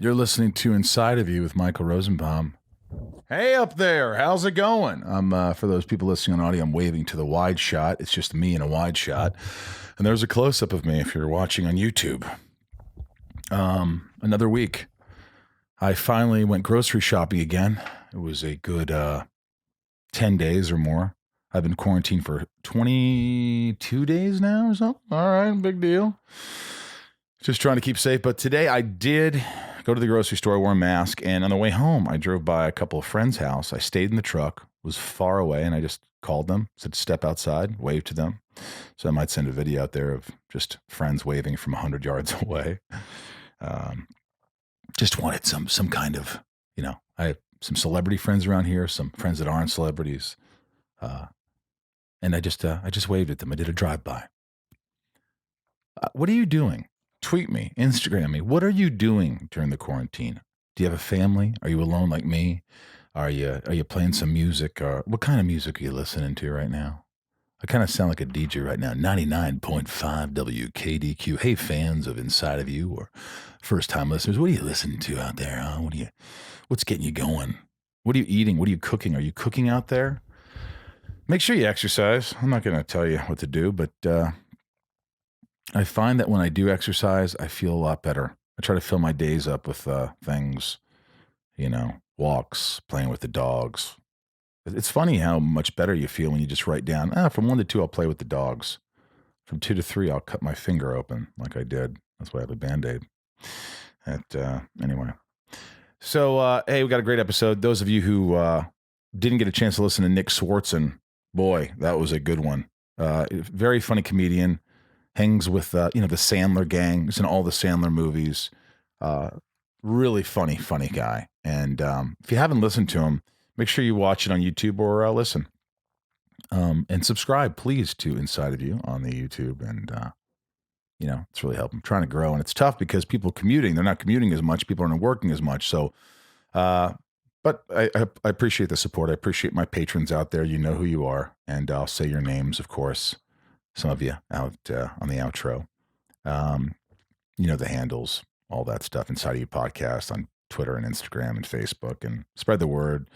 You're listening to Inside of You with Michael Rosenbaum. Hey up there, how's it going? For those people listening on audio, I'm waving to the wide shot. It's just me in a wide shot. And there's a close-up of me if you're watching on YouTube. Another week. I finally went grocery shopping again. It was a good 10 days or more. I've been quarantined for 22 days now or something. All right, big deal. Just trying to keep safe. But today I did go to the grocery store, I wore a mask, and on the way home, I drove by a couple of friends' house. I stayed in the truck, was far away, and I just called them, said step outside, waved to them. So I might send a video out there of just friends waving from 100 yards away. Just wanted some kind of, I have some celebrity friends around here, some friends that aren't celebrities. And I just waved at them. I did a drive-by. What are you doing? Tweet me, Instagram me. What are you doing during the quarantine? Do you have a family? Are you alone like me? Are you playing some music? Or what kind of music are you listening to right now? I kind of sound like a DJ right now. 99.5 WKDQ. Hey, fans of Inside of You or first-time listeners, what are you listening to out there? Huh? What's getting you going? What are you eating? What are you cooking? Are you cooking out there? Make sure you exercise. I'm not going to tell you what to do, but I find that when I do exercise, I feel a lot better. I try to fill my days up with things, walks, playing with the dogs. It's funny how much better you feel when you just write down, from 1 to 2, I'll play with the dogs. From 2 to 3, I'll cut my finger open like I did. That's why I have a Band-Aid. Anyway. So, hey, we got a great episode. Those of you who didn't get a chance to listen to Nick Swartzen, boy, that was a good one. Very funny comedian. Hangs with, the Sandler gang. He's in all the Sandler movies. Really funny guy. And if you haven't listened to him, make sure you watch it on YouTube or listen. And subscribe, please, to Inside of You on the YouTube. And, it's really helping. I'm trying to grow. And it's tough because people commuting, they're not commuting as much. People aren't working as much. So, but I appreciate the support. I appreciate my patrons out there. You know who you are. And I'll say your names, of course. Some of you out on the outro. The handles, all that stuff, Inside of You podcast on Twitter and Instagram and Facebook, and spread the word.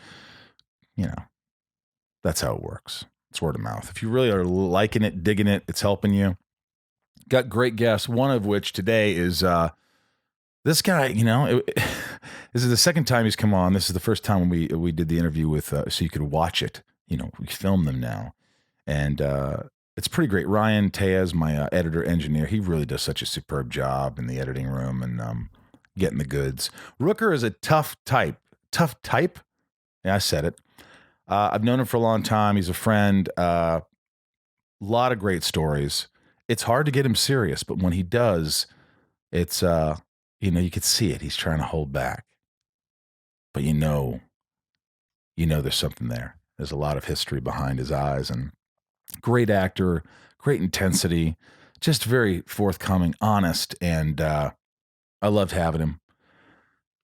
That's how it works. It's word of mouth. If you really are liking it, digging it, it's helping you. Got great guests, one of which today is this guy. This is the second time he's come on. This is the first time we did the interview with, so you could watch it. We film them now. And it's pretty great. Ryan Tejas, my editor engineer, he really does such a superb job in the editing room and getting the goods. Rooker is a tough type. Tough type? Yeah, I said it. I've known him for a long time. He's a friend. A lot of great stories. It's hard to get him serious, but when he does, it's, you could see it. He's trying to hold back. But there's something there. There's a lot of history behind his eyes, and great actor, great intensity, just very forthcoming, honest, and I loved having him.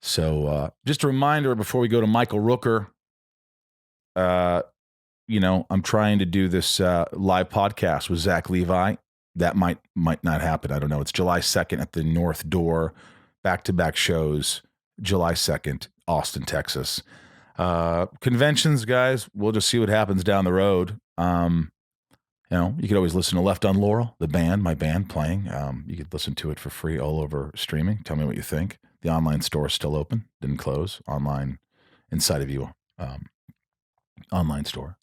So just a reminder before we go to Michael Rooker, I'm trying to do this live podcast with Zach Levi. That might not happen. I don't know. It's July 2nd at the North Door, back-to-back shows, July 2nd, Austin, Texas. Conventions, guys, we'll just see what happens down the road. You could always listen to Left on Laurel, the band, my band playing. You could listen to it for free all over streaming. Tell me what you think. The online store is still open. Didn't close. Online, Inside of You, online store.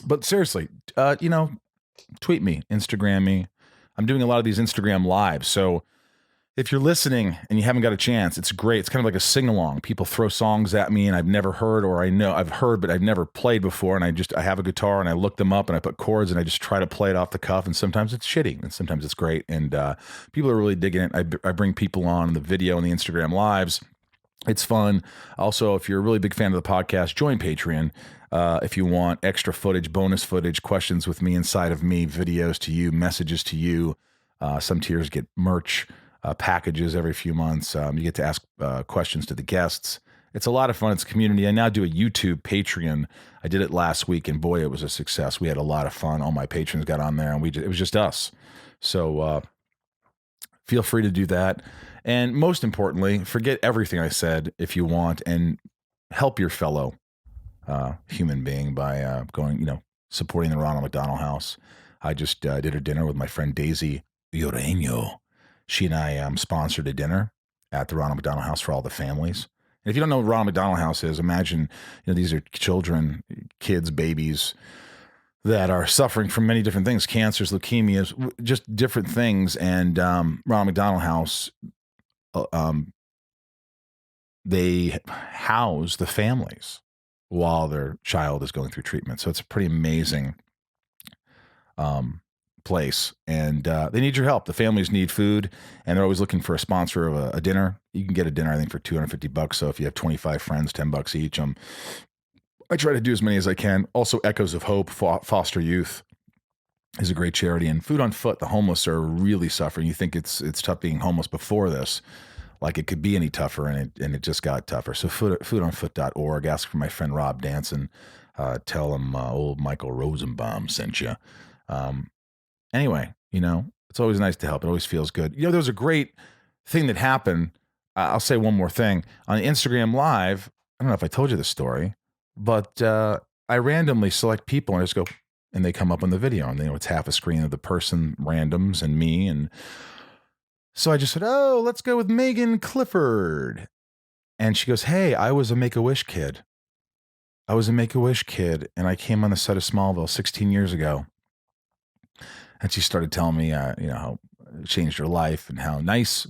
But seriously, tweet me, Instagram me. I'm doing a lot of these Instagram lives. So if you're listening and you haven't got a chance, it's great. It's kind of like a sing-along. People throw songs at me and I've never heard, or I've heard, but I've never played before. And I have a guitar and I look them up and I put chords and I just try to play it off the cuff. And sometimes it's shitty and sometimes it's great. And people are really digging it. I bring people on in the video and the Instagram lives. It's fun. Also, if you're a really big fan of the podcast, join Patreon. If you want extra footage, bonus footage, questions with me inside of me, videos to you, messages to you. Some tiers get merch. Packages every few months. You get to ask questions to the guests. It's a lot of fun. It's a community. I now do a YouTube Patreon. I did it last week, and boy, it was a success. We had a lot of fun. All my patrons got on there, and it was just us. So feel free to do that. And most importantly, forget everything I said if you want, and help your fellow human being by going, supporting the Ronald McDonald House. I just did a dinner with my friend Daisy Ureño. She and I sponsored a dinner at the Ronald McDonald House for all the families. And if you don't know what Ronald McDonald House is, imagine, these are children, kids, babies that are suffering from many different things, cancers, leukemias, just different things. And Ronald McDonald House, they house the families while their child is going through treatment. So it's a pretty amazing place, and they need your help. The families need food, and they're always looking for a sponsor of a dinner. You can get a dinner, I think, for $250. So if you have 25 friends, $10 each. I try to do as many as I can. Also, Echoes of Hope, Foster Youth is a great charity, and Food on Foot. The homeless are really suffering. You think it's tough being homeless before this, like it could be any tougher, and it just got tougher. So foodonfoot.org. Ask for my friend Rob Danson. Tell him old Michael Rosenbaum sent you. Anyway, it's always nice to help. It always feels good. There was a great thing that happened. I'll say one more thing. On Instagram Live, I don't know if I told you this story, but I randomly select people and I just go, and they come up on the video, and it's half a screen of the person, randoms, and me. And so I just said, oh, let's go with Megan Clifford. And she goes, hey, I was a Make-A-Wish kid. And I came on the set of Smallville 16 years ago. And she started telling me, how it changed her life and how nice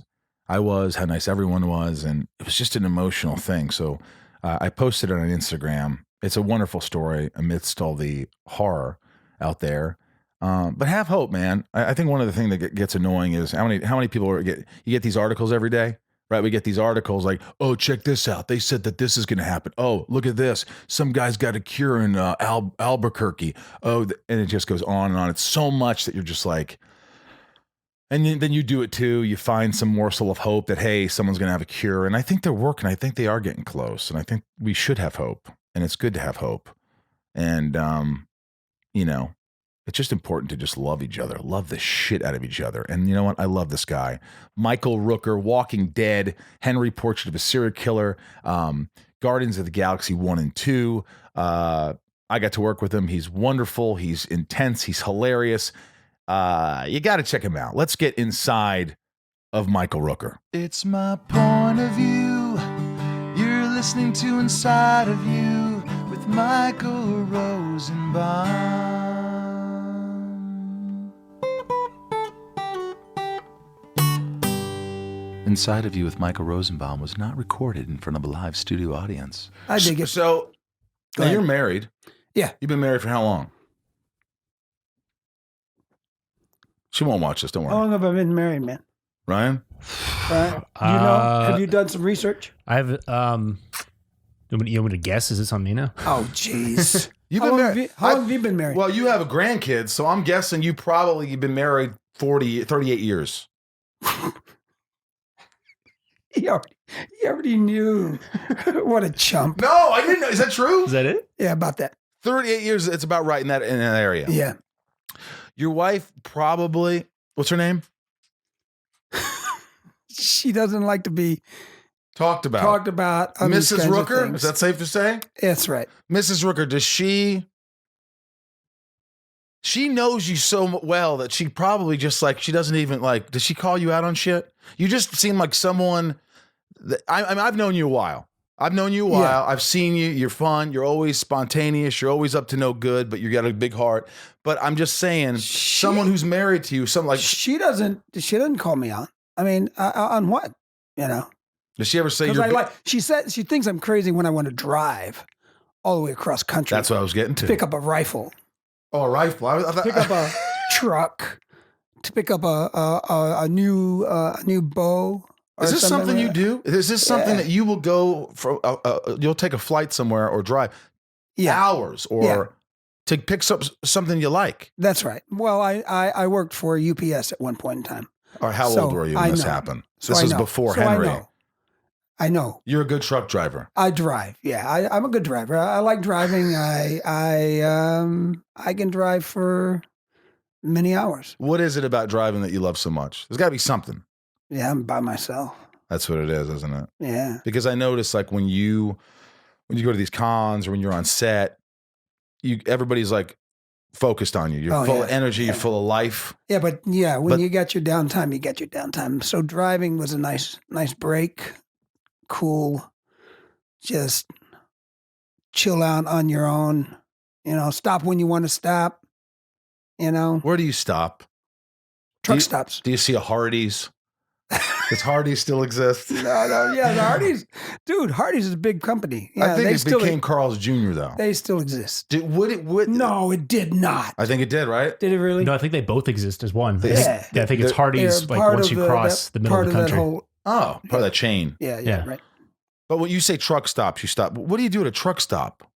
I was, how nice everyone was. And it was just an emotional thing. So I posted it on Instagram. It's a wonderful story amidst all the horror out there. But have hope, man. I think one of the things that gets annoying is how many people you get these articles every day, right? We get these articles like, oh, check this out. They said that this is going to happen. Oh, look at this. Some guy's got a cure in Albuquerque. Oh, and it just goes on and on. It's so much that you're just like, and then you do it too. You find some morsel of hope that, hey, someone's going to have a cure. And I think they're working. I think they are getting close. And I think we should have hope. And it's good to have hope. And, it's just important to just love each other, love the shit out of each other. And you know what? I love this guy. Michael Rooker, Walking Dead, Henry, Portrait of a Serial Killer, Guardians of the Galaxy 1 and 2. I got to work with him. He's wonderful. He's intense. He's hilarious. You got to check him out. Let's get inside of Michael Rooker. It's my point of view. You're listening to Inside of You with Michael Rosenbaum. Inside of You with Michael Rosenbaum was not recorded in front of a live studio audience. I dig it. So, now you're married. Yeah. You've been married for how long? She won't watch this, don't worry. How long have I been married, man? Ryan? Have you done some research? I have, you want me to guess? Is this on me now? Oh, jeez. You've been married. How long have you been married? Well, you have a grandkid, so I'm guessing you've been married 38 years. He already knew. What a chump. No, I didn't know. Is that true? Is that it? Yeah, about that. 38 years, it's about right in that area. Yeah. Your wife probably, what's her name? She doesn't like to be talked about. Mrs. Rooker? Is that safe to say? That's right. Mrs. Rooker, does she knows you so well that she probably just she doesn't even does she call you out on shit? You just seem like someone that I've known you a while. Yeah. I've seen you. You're fun. You're always spontaneous. You're always up to no good, but you got a big heart. But I'm just saying, someone who's married to you, she doesn't call me out. I mean, on what? Does she ever say she thinks I'm crazy when I want to drive all the way across country. That's what I was getting to. Pick up a rifle. Oh, a rifle. Pick up a truck. To pick up a new bow. Is this something you do? Is this something that you will go for? You'll take a flight somewhere or drive hours to pick up something you like. That's right. Well, I worked for UPS at one point in time. Or how old were you when this happened? This is before Henry. I know. You're a good truck driver. I drive. Yeah, I'm a good driver. I like driving. I can drive for many hours. What is it about driving that you love so much? There's got to be something. Yeah, I'm by myself. That's what it is, isn't it? Yeah. Because I notice like when you go to these cons or when you're on set, everybody's like focused on you. You're full of energy. You're full of life. Yeah, when you got your downtime, you get your downtime. So driving was a nice break. Cool. Just chill out on your own. Stop when you want to stop. Where do you stop? Truck stops. Do you see a Hardee's? Does Hardee's still exist? No. Yeah, the Hardee's. Dude, Hardee's is a big company. Yeah, I think it became Carl's Jr. though. They still exist. No, it did not. I think it did, right? Did it really? No, I think they both exist as one. Yeah. I think it's Hardee's like once you cross the middle of the country. Part of that chain. Yeah, right. But when you say truck stops, you stop. What do you do at a truck stop?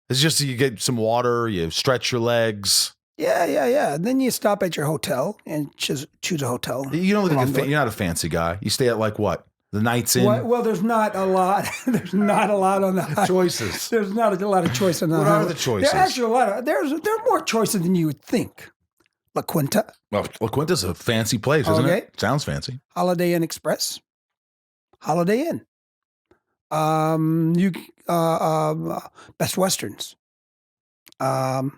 It's just you get some water, you stretch your legs. Yeah. Then you stop at your hotel and choose a hotel. You don't look you're not a fancy guy. You stay at like what? The Knights Inn? Well, there's not a lot. There's not a lot on the choices. There's not a lot of choice on the. What are the choices? There's actually a lot of. There are more choices than you would think. La Quinta. Well, La Quinta's a fancy place, isn't it? Sounds fancy. Holiday Inn Express. Holiday Inn. Best Westerns. Turn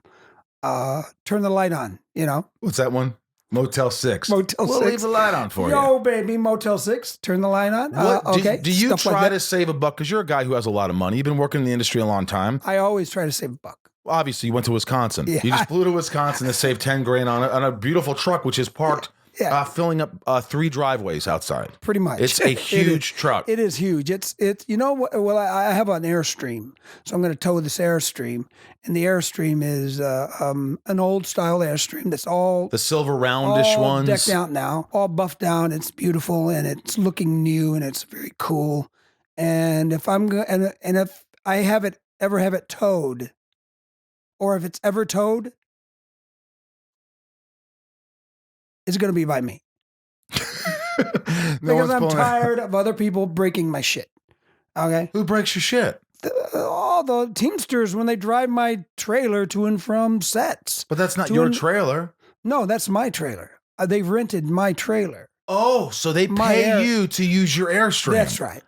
the light on, What's that one? Motel 6. We'll leave the light on for you. Yo, baby, Motel 6. Turn the light on. Okay. Do you try to save a buck? Because you're a guy who has a lot of money. You've been working in the industry a long time. I always try to save a buck. Obviously, you went to Wisconsin. Yeah. You just flew to Wisconsin to save 10 grand on a beautiful truck, which is parked filling up 3 driveways outside. Pretty much. It's a huge truck. It is huge. It's well, I have an Airstream, so I'm going to tow this Airstream, and the Airstream is an old style Airstream that's all the silver roundish all ones decked out now, all buffed out. It's beautiful and it's looking new and it's very cool. And if if I ever have it towed, or if it's ever towed, it's going to be by me. Because I'm tired of other people breaking my shit. Okay? Who breaks your shit? All the Teamsters when they drive my trailer to and from sets. But that's not your trailer. No, that's my trailer. They've rented my trailer. Oh, so they pay you to use your Airstream. That's right.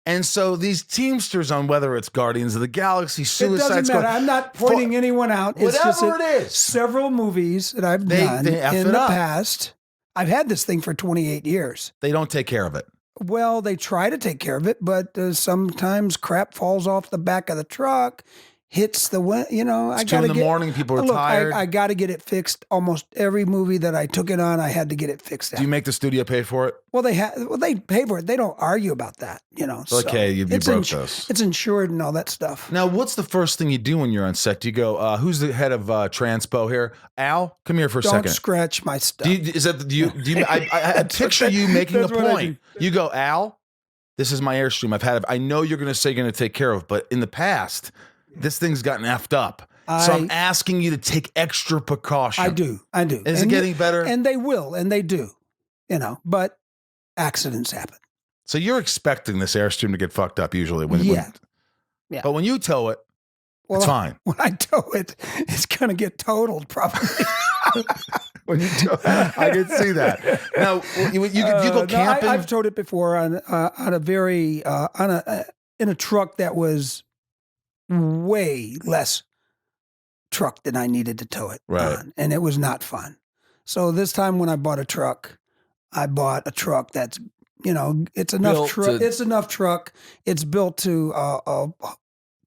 And so these Teamsters on whether it's Guardians of the Galaxy, Suicide Squad. I'm not pointing anyone out. It's whatever it is. Several movies that I've done in the past. I've had this thing for 28 years. They don't take care of it. Well, they try to take care of it, but sometimes crap falls off the back of the truck, hits the It's 2 in the morning, people are tired. I got to get it fixed. Almost every movie that I took it on, I had to get it fixed. Do you make the studio pay for it? Well, they pay for it. They don't argue about that, Okay, you broke this. It's insured and all that stuff. Now, what's the first thing you do when you're on set? Do you go, who's the head of Transpo here? Al, come here for a second. Don't scratch my stuff. I picture you making a point. You go, Al, this is my Airstream. I know you're going to say you're going to take care of it, but in the past, this thing's gotten effed up. So I'm asking you to take extra precaution. I do. Is it getting better? And they will, and they do, but accidents happen. So you're expecting this Airstream to get fucked up usually. Yeah. But when you tow it, it's fine. When I tow it, it's going to get totaled probably. When you tow I can see that. Now, you go camping? I've towed it before on a very, in a truck that was way less truck than I needed to tow it on, and it was not fun. So this time when I bought a truck that's it's enough truck. It's enough truck. It's built to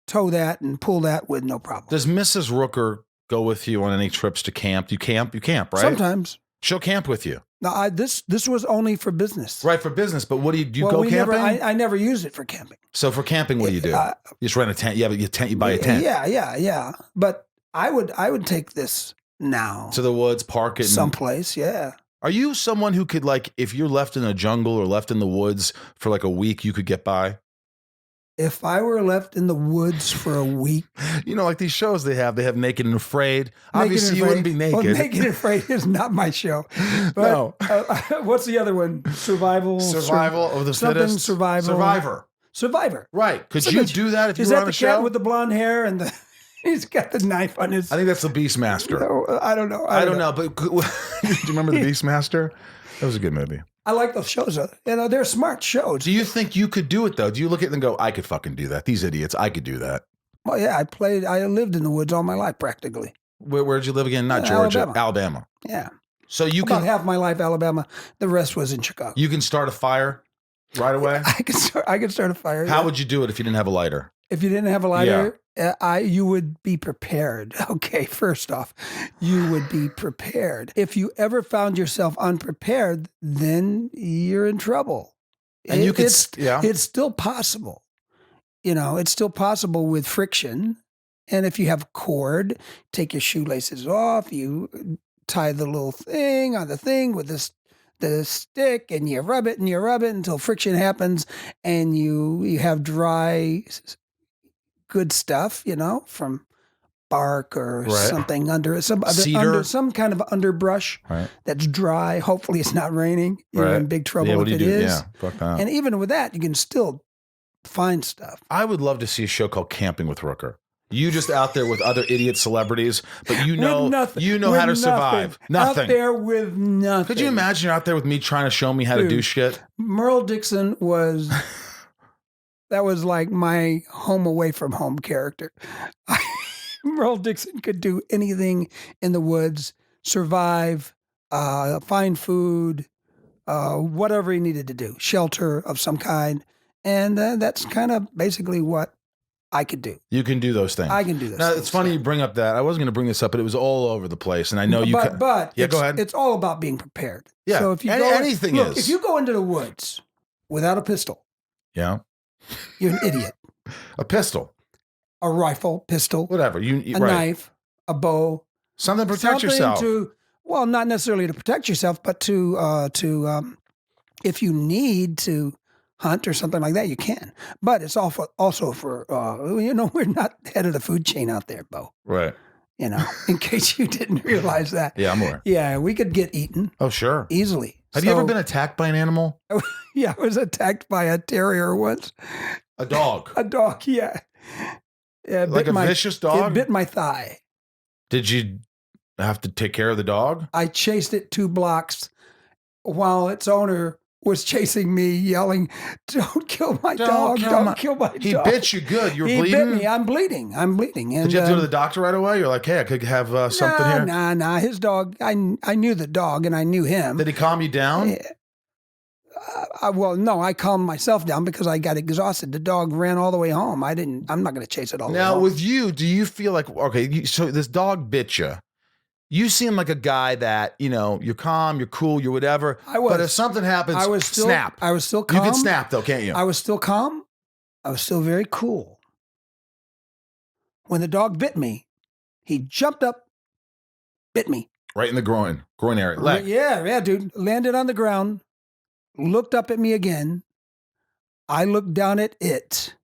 tow that and pull that with no problem. Does Mrs. Rooker go with you on any trips to camp? You camp, right? Sometimes she'll camp with you. No, this was only for business. Right, for business. But what do you go camping? I never used it for camping. So for camping, what do? You just rent a tent. You have a tent. You buy a tent. Yeah. But I would take this now to the woods, park it someplace. Yeah. Are you someone who could, like, if you're left in a jungle or left in the woods for like a week, you could get by? If I were left in the woods for a week. Like these shows they have Naked and Afraid. Obviously, you wouldn't be naked. Well, Naked and Afraid is not my show. But, no. What's the other one? Survival of the fittest? Survivor. Right. Could you do that if you were on a show? Is that the cat with the blonde hair and he's got the knife on his... I think that's the Beastmaster. I don't know. I don't know. But do you remember the Beastmaster? That was a good movie. I like those shows. They're smart shows. Do you think you could do it though? Do you look at it and go, I could fucking do that? These idiots, I could do that. Well, yeah, I lived in the woods all my life practically. Where'd you live again? Not Georgia, Alabama. Yeah. So you About can half my life, Alabama. The rest was in Chicago. You can start a fire right away. I could start a fire. How would you do it if you didn't have a lighter? If you didn't have a lighter, you would be prepared. Okay, first off, you would be prepared. If you ever found yourself unprepared, then you're in trouble. And it's still possible. It's still possible with friction. And if you have cord, take your shoelaces off, you tie the little thing on the thing with the stick, and you rub it until friction happens, and you have dry, good stuff, from bark or something under some kind of underbrush that's dry. Hopefully it's not raining. You're in big trouble if it is. Yeah, fuck that. And even with that, you can still find stuff. I would love to see a show called Camping with Rooker. You just out there with other idiot celebrities, but you know how to survive. Nothing. Out there with nothing. Could you imagine you're out there with me trying to show me how to do shit? Merle Dixon was... That was like my home away from home character. Merle Dixon could do anything in the woods, survive, find food, whatever he needed to do, shelter of some kind. And that's kind of basically what I could do. You can do those things. I can do those things. Now, it's funny you bring up that. I wasn't going to bring this up, but it was all over the place. And I know you can. But go ahead. It's all about being prepared. Yeah. So if you if you go into the woods without a pistol, yeah, you're an idiot. A pistol, a rifle, pistol, whatever. A knife, a bow, something to protect yourself. Well, not necessarily to protect yourself, but to if you need to hunt or something like that, you can. But it's also for we're not head of the food chain out there, Bo. Right. In case you didn't realize that. Yeah, I'm aware. Yeah, we could get eaten. Oh, sure. Easily. Have you ever been attacked by an animal? Yeah, I was attacked by a terrier once. A dog? A dog, yeah. Like a vicious dog? It bit my thigh. Did you have to take care of the dog? I chased it 2 blocks while its owner was chasing me, yelling, "Don't kill my dog! Don't kill my dog!" He bit you good. You were bleeding? He bit me. I'm bleeding. And, did you have to go to the doctor right away? You're like, hey, I could have something here? Nah. His dog, I knew the dog and I knew him. Did he calm you down? Well, no, I calmed myself down because I got exhausted. The dog ran all the way home. I'm not going to chase it all the way home. Now, with you, do you feel like, okay, so this dog bit you. You seem like a guy that, you're calm, you're cool, you're whatever. I was. But if something happens, snap. I was still calm. You can snap though, can't you? I was still calm. I was still very cool. When the dog bit me, he jumped up, bit me. Right in the groin area. Leg. Yeah, dude. Landed on the ground, looked up at me again. I looked down at it.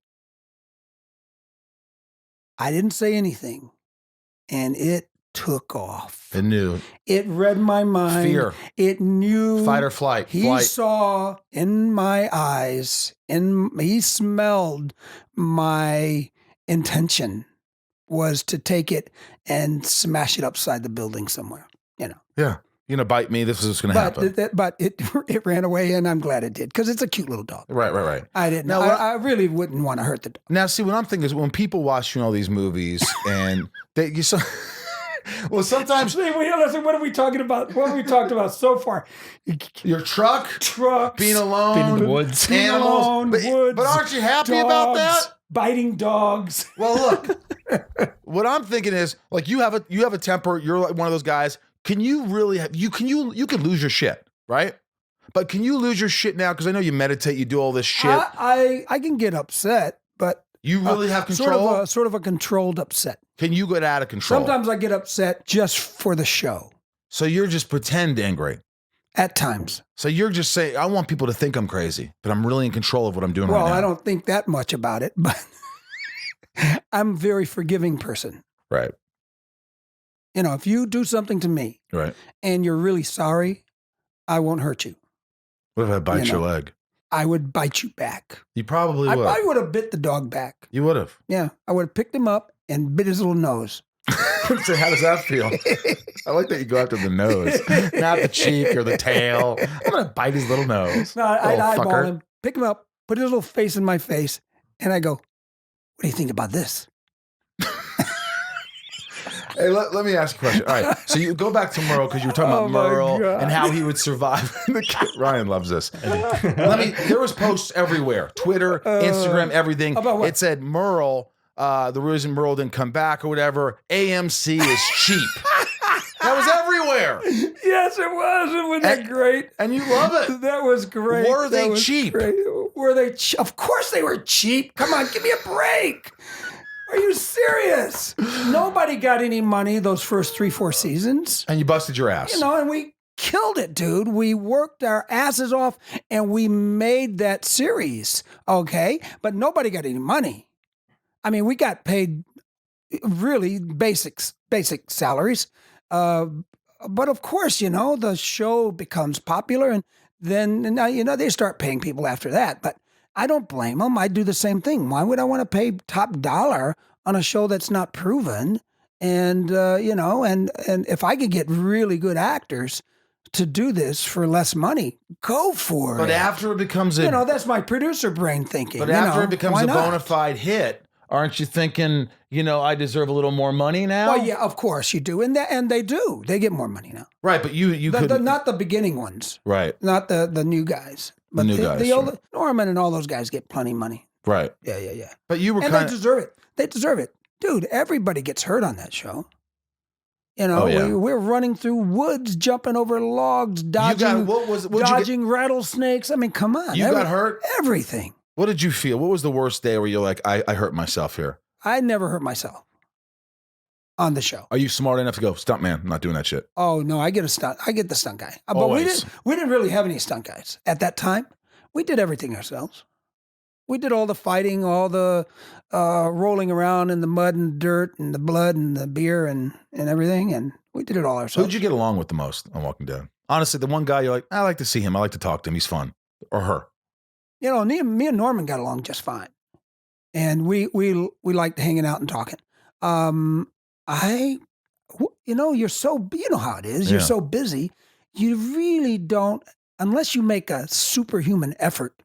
I didn't say anything. And it took off. It knew. It read my mind. Fear. It knew. Fight or flight. He saw in my eyes, he smelled my intention was to take it and smash it upside the building somewhere, Yeah. You're going to bite me. This is what's going to happen. But it ran away, and I'm glad it did because it's a cute little dog. Right. I didn't. I really wouldn't want to hurt the dog. Now, see, what I'm thinking is when people watch all these movies and well, sometimes. Listen, what are we talking about? What have we talked about so far? Your trucks, being alone, being in the woods, animals. Woods, but aren't you happy about that? Biting dogs. Well, look, what I'm thinking is like you have a temper. You're like one of those guys. Can you really you can lose your shit, right? But can you lose your shit now? Because I know you meditate, you do all this shit. I can get upset, but you really have control. Sort of a controlled upset. Can you get out of control? Sometimes I get upset just for the show. So you're just pretend angry. At times. So you're just saying, I want people to think I'm crazy, but I'm really in control of what I'm doing right now. Well, I don't think that much about it, but I'm a very forgiving person. Right. If you do something to me and you're really sorry, I won't hurt you. What if I bite your leg? I would bite you back. You probably would. I would have bit the dog back. You would have. Yeah. I would have picked him up and bit his little nose. So how does that feel? I like that you go after the nose, not the cheek or the tail. I'm going to bite his little nose. No, I'd Little eyeball fucker. him, pick him up, put his little face in my face, and I go, "What do you think about this?" Hey, let me ask you a question. All right, so you go back to Merle because you were talking Oh about my Merle God. and how he would survive. Ryan loves this. There was posts everywhere, Twitter, Instagram, everything. About what? It said Merle, the reason Merle didn't come back or whatever, AMC is cheap. That was everywhere. Yes, it was. And wasn't that great? And you love it. That was great. Were they That was cheap? great. Were they? Of course they were cheap. Come on, give me a break. Are you serious? Nobody got any money those first 3-4 seasons. And you busted your ass. You know, and we killed it, dude. We worked our asses off and we made that series, okay? But nobody got any money. I mean, we got paid really basic salaries. But of course, you know, the show becomes popular and then, you know, they start paying people after that. But I don't blame them. I do the same thing. Why would I want to pay top dollar on a show that's not proven? And, you know, and if I could get really good actors to do this for less money, go for it. But after it becomes a... You know, that's my producer brain thinking. But you after know, it becomes why a not? bona fide hit, aren't you thinking, you know, I deserve a little more money now? Well, yeah, of course you do. And they do. They get more money now. Right, but you could... Not the beginning ones. Right, Not the new guys. But new guys, the old Norman and all those guys get plenty of money. right. Yeah. But you were And kind they of... deserve it. They deserve it. Dude, everybody gets hurt on that show. You know, Oh, yeah. we're running through woods, jumping over logs, dodging, dodging rattlesnakes. I mean, come on. You got hurt? Everything. What did you feel? What was the worst day where you're like, I hurt myself here? I never hurt myself on the show. Are you smart enough to go, stunt man, I'm not doing that shit? Oh, no, I get the stunt guy. But Always. we didn't really have any stunt guys at that time. We did everything ourselves. We did all the fighting, all the rolling around in the mud and dirt and the blood and the beer and everything. And we did it all ourselves. Who'd you get along with the most on Walking Dead? Honestly, the one guy you're like, I like to see him. I like to talk to him. He's fun. Or her. You know, me and Norman got along just fine. And we liked hanging out and talking. You know, you know how it is. Yeah. You're so busy. You really don't, unless you make a superhuman effort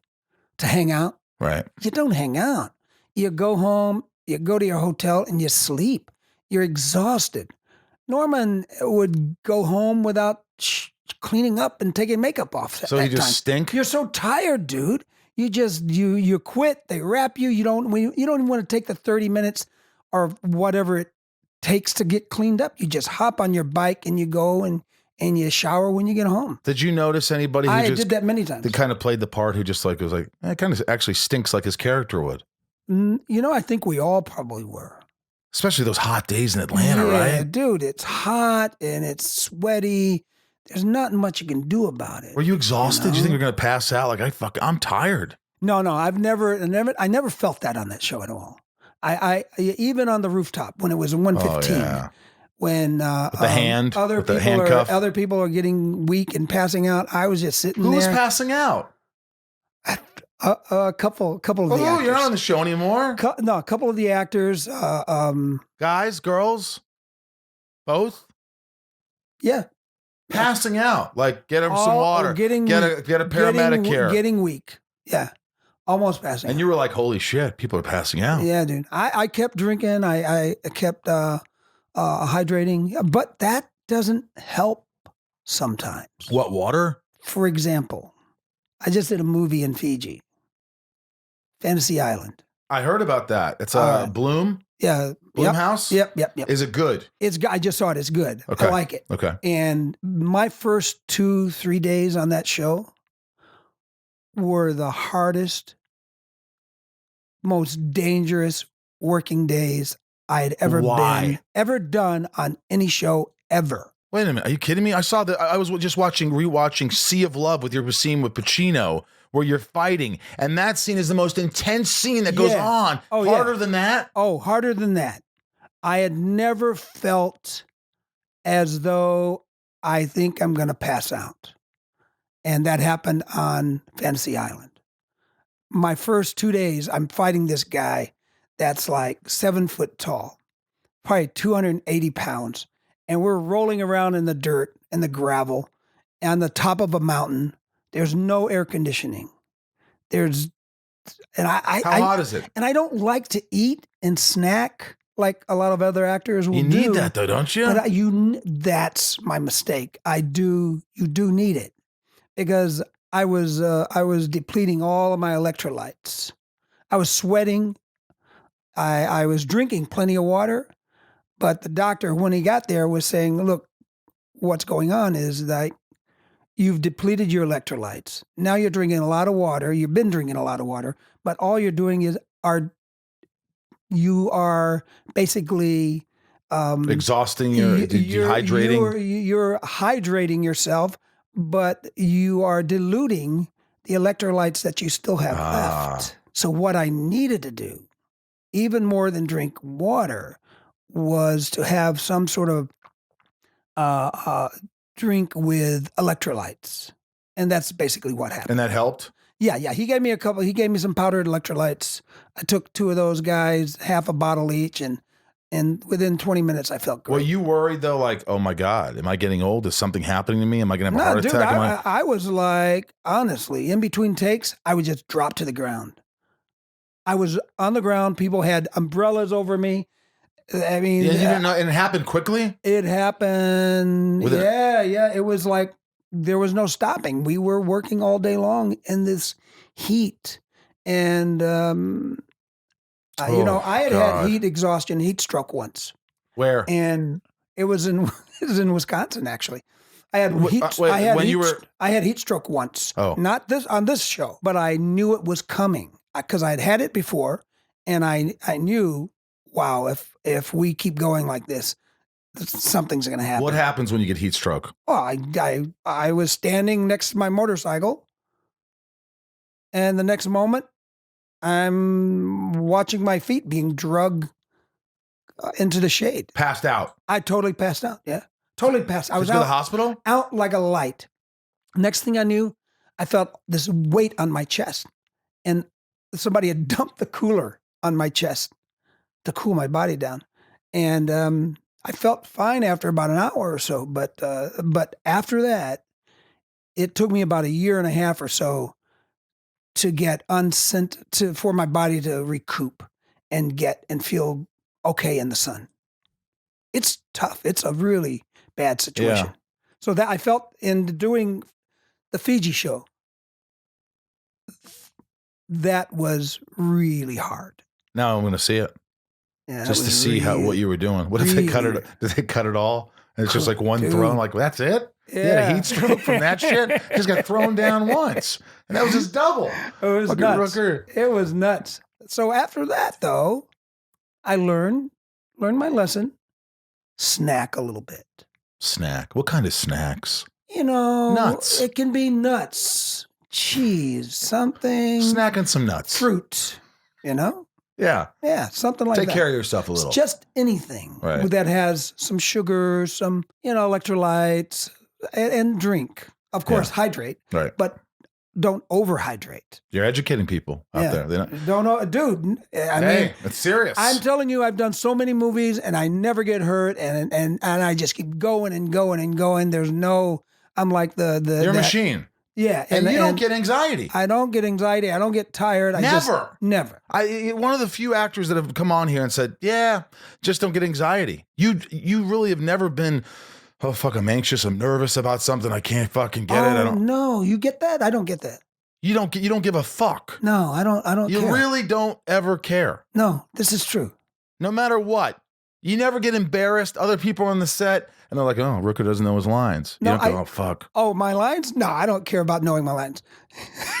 to hang out. Right. You don't hang out. You go home, you go to your hotel, and you sleep. You're exhausted. Norman would go home without cleaning up and taking makeup off. So he just stink? You're so tired, dude. You just, you quit. They wrap you. You don't even want to take the 30 minutes or whatever it takes to get cleaned up. You just hop on your bike and you go and you shower when you get home. Did you notice anybody who I just did that many times. that kind of played the part who just like was like, it kind of actually stinks like his character would? You know, I think we all probably were. Especially those hot days in Atlanta, Yeah, right? dude, it's hot and it's sweaty. There's nothing much you can do about it. Were you exhausted? You Do you think know? you're going to pass out? Like, I'm tired. No, I never felt that on that show at all. I even on the rooftop when it was 115. Oh, yeah. When With the hand, other with the people handcuff. other people are getting weak and passing out. I was just sitting Who there. was passing out? A couple of the Oh, actors. you're not on the show anymore? No, a couple of the actors. Guys, girls, both? Yeah. Passing out. Like, get him some All water. getting get a paramedic care. Getting week. Yeah. Almost passing And out. you were like, holy shit, people are passing out. Yeah, dude. I kept drinking. I kept hydrating, but that doesn't help sometimes. What, water? For example, I just did a movie in Fiji, Fantasy Island. I heard about that. It's Bloom? Yeah. Bloom House? Yep. Is it good? I just saw it. It's good. Okay. I like it. Okay. And my first 2-3 days on that show were the hardest, most dangerous working days I had ever done on any show ever. Wait a minute. Are you kidding me? I saw that. I was just rewatching Sea of Love with your scene with Pacino where you're fighting. And that scene is the most intense scene that goes on. Harder than that? Oh, harder than that. I had never felt as though I think I'm going to pass out. And that happened on Fantasy Island. My first 2 days, I'm fighting this guy that's like 7 foot tall, probably 280 pounds, and we're rolling around in the dirt and the gravel on the top of a mountain. There's no air conditioning. How hot is it? And I don't like to eat and snack like a lot of other actors will do. You need that though, don't you? But that's my mistake. You do need it, because I was depleting all of my electrolytes. I was sweating. I was drinking plenty of water, but the doctor, when he got there, was saying, look, what's going on is that you've depleted your electrolytes. Now you're drinking a lot of water. You've been drinking a lot of water, but all you're doing is you are basically exhausting, dehydrating. You're hydrating yourself, but you are diluting the electrolytes that you still have left. So what I needed to do, even more than drink water, was to have some sort of drink with electrolytes. And that's basically what happened. And that helped? Yeah. He gave me some powdered electrolytes. I took 2 of those guys, half a bottle each, and within 20 minutes I felt great. Were you worried though, like, oh my God, am I getting old? Is something happening to me? Am I going to have a heart attack? I was like, honestly, in between takes, I would just drop to the ground. I was on the ground. People had umbrellas over me. I mean, you didn't know, and it happened quickly? It happened. Yeah. It was like there was no stopping. We were working all day long in this heat. And, I had heat exhaustion, heat stroke once. Where? And it was in Wisconsin, actually. I had heat stroke once. Oh. Not on this show, but I knew it was coming because I'd had it before, and I knew, wow, if we keep going like this, something's going to happen. What happens when you get heat stroke? Well, I was standing next to my motorcycle, and the next moment, I'm watching my feet being dragged into the shade. Passed out. I totally passed out. Yeah, totally passed. I was out to the hospital. Out like a light. Next thing I knew, I felt this weight on my chest, and somebody had dumped the cooler on my chest to cool my body down, and I felt fine after about an hour or so. But after that, it took me about a year and a half or so to get for my body to recoup and feel okay in the sun. It's tough. It's a really bad situation. Yeah. So that I felt in doing the Fiji show, that was really hard. Now I'm going to see it. Yeah, just to see what you were doing. What if they cut it? Did they cut it all? And it's just like one thrown, like, that's it? Yeah. You had a heat stroke from that shit? Just got thrown down once. And that was just double. It was nuts. It was nuts. So after that, though, I learned my lesson. Snack a little bit. Snack? What kind of snacks? Nuts. It can be nuts, cheese, something. Snacking some nuts. Fruit, Yeah. Yeah, something like that. Take care of yourself a little. It's just anything that has some sugar, some, electrolytes, and drink. Of course, hydrate. Right. But don't overhydrate. You're educating people out there. Don't know, dude. I mean, it's serious. I'm telling you, I've done so many movies and I never get hurt, and I just keep going and going and going. I'm like You're a machine. Yeah. And you don't get anxiety. I don't get anxiety. I don't get tired. Never. Never. One of the few actors that have come on here and said, yeah, just don't get anxiety. You really have never been, oh, fuck, I'm anxious. I'm nervous about something. I can't fucking get it. No, you get that? I don't get that. You don't give a fuck. No, I don't care. You really don't ever care. No, this is true. No matter what. You never get embarrassed. Other people are on the set and they're like, oh, Rooker doesn't know his lines. You don't go, oh, fuck. Oh, my lines? No, I don't care about knowing my lines.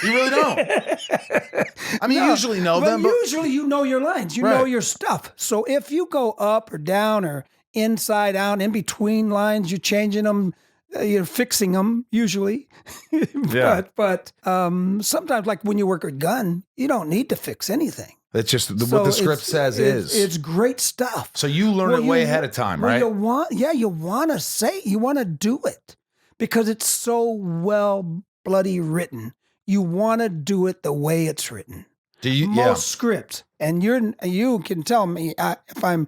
You really don't? I mean, you usually know them. But usually you know your lines. You know your stuff. So if you go up or down or inside out, in between lines, you're changing them, you're fixing them usually. But sometimes, like when you work with Gunn, you don't need to fix anything. It's just what the script says is. It's great stuff. So you learn it way ahead of time, right? You want to do it because it's so well bloody written. You want to do it the way it's written. Do you? Most scripts, and you can tell me if I'm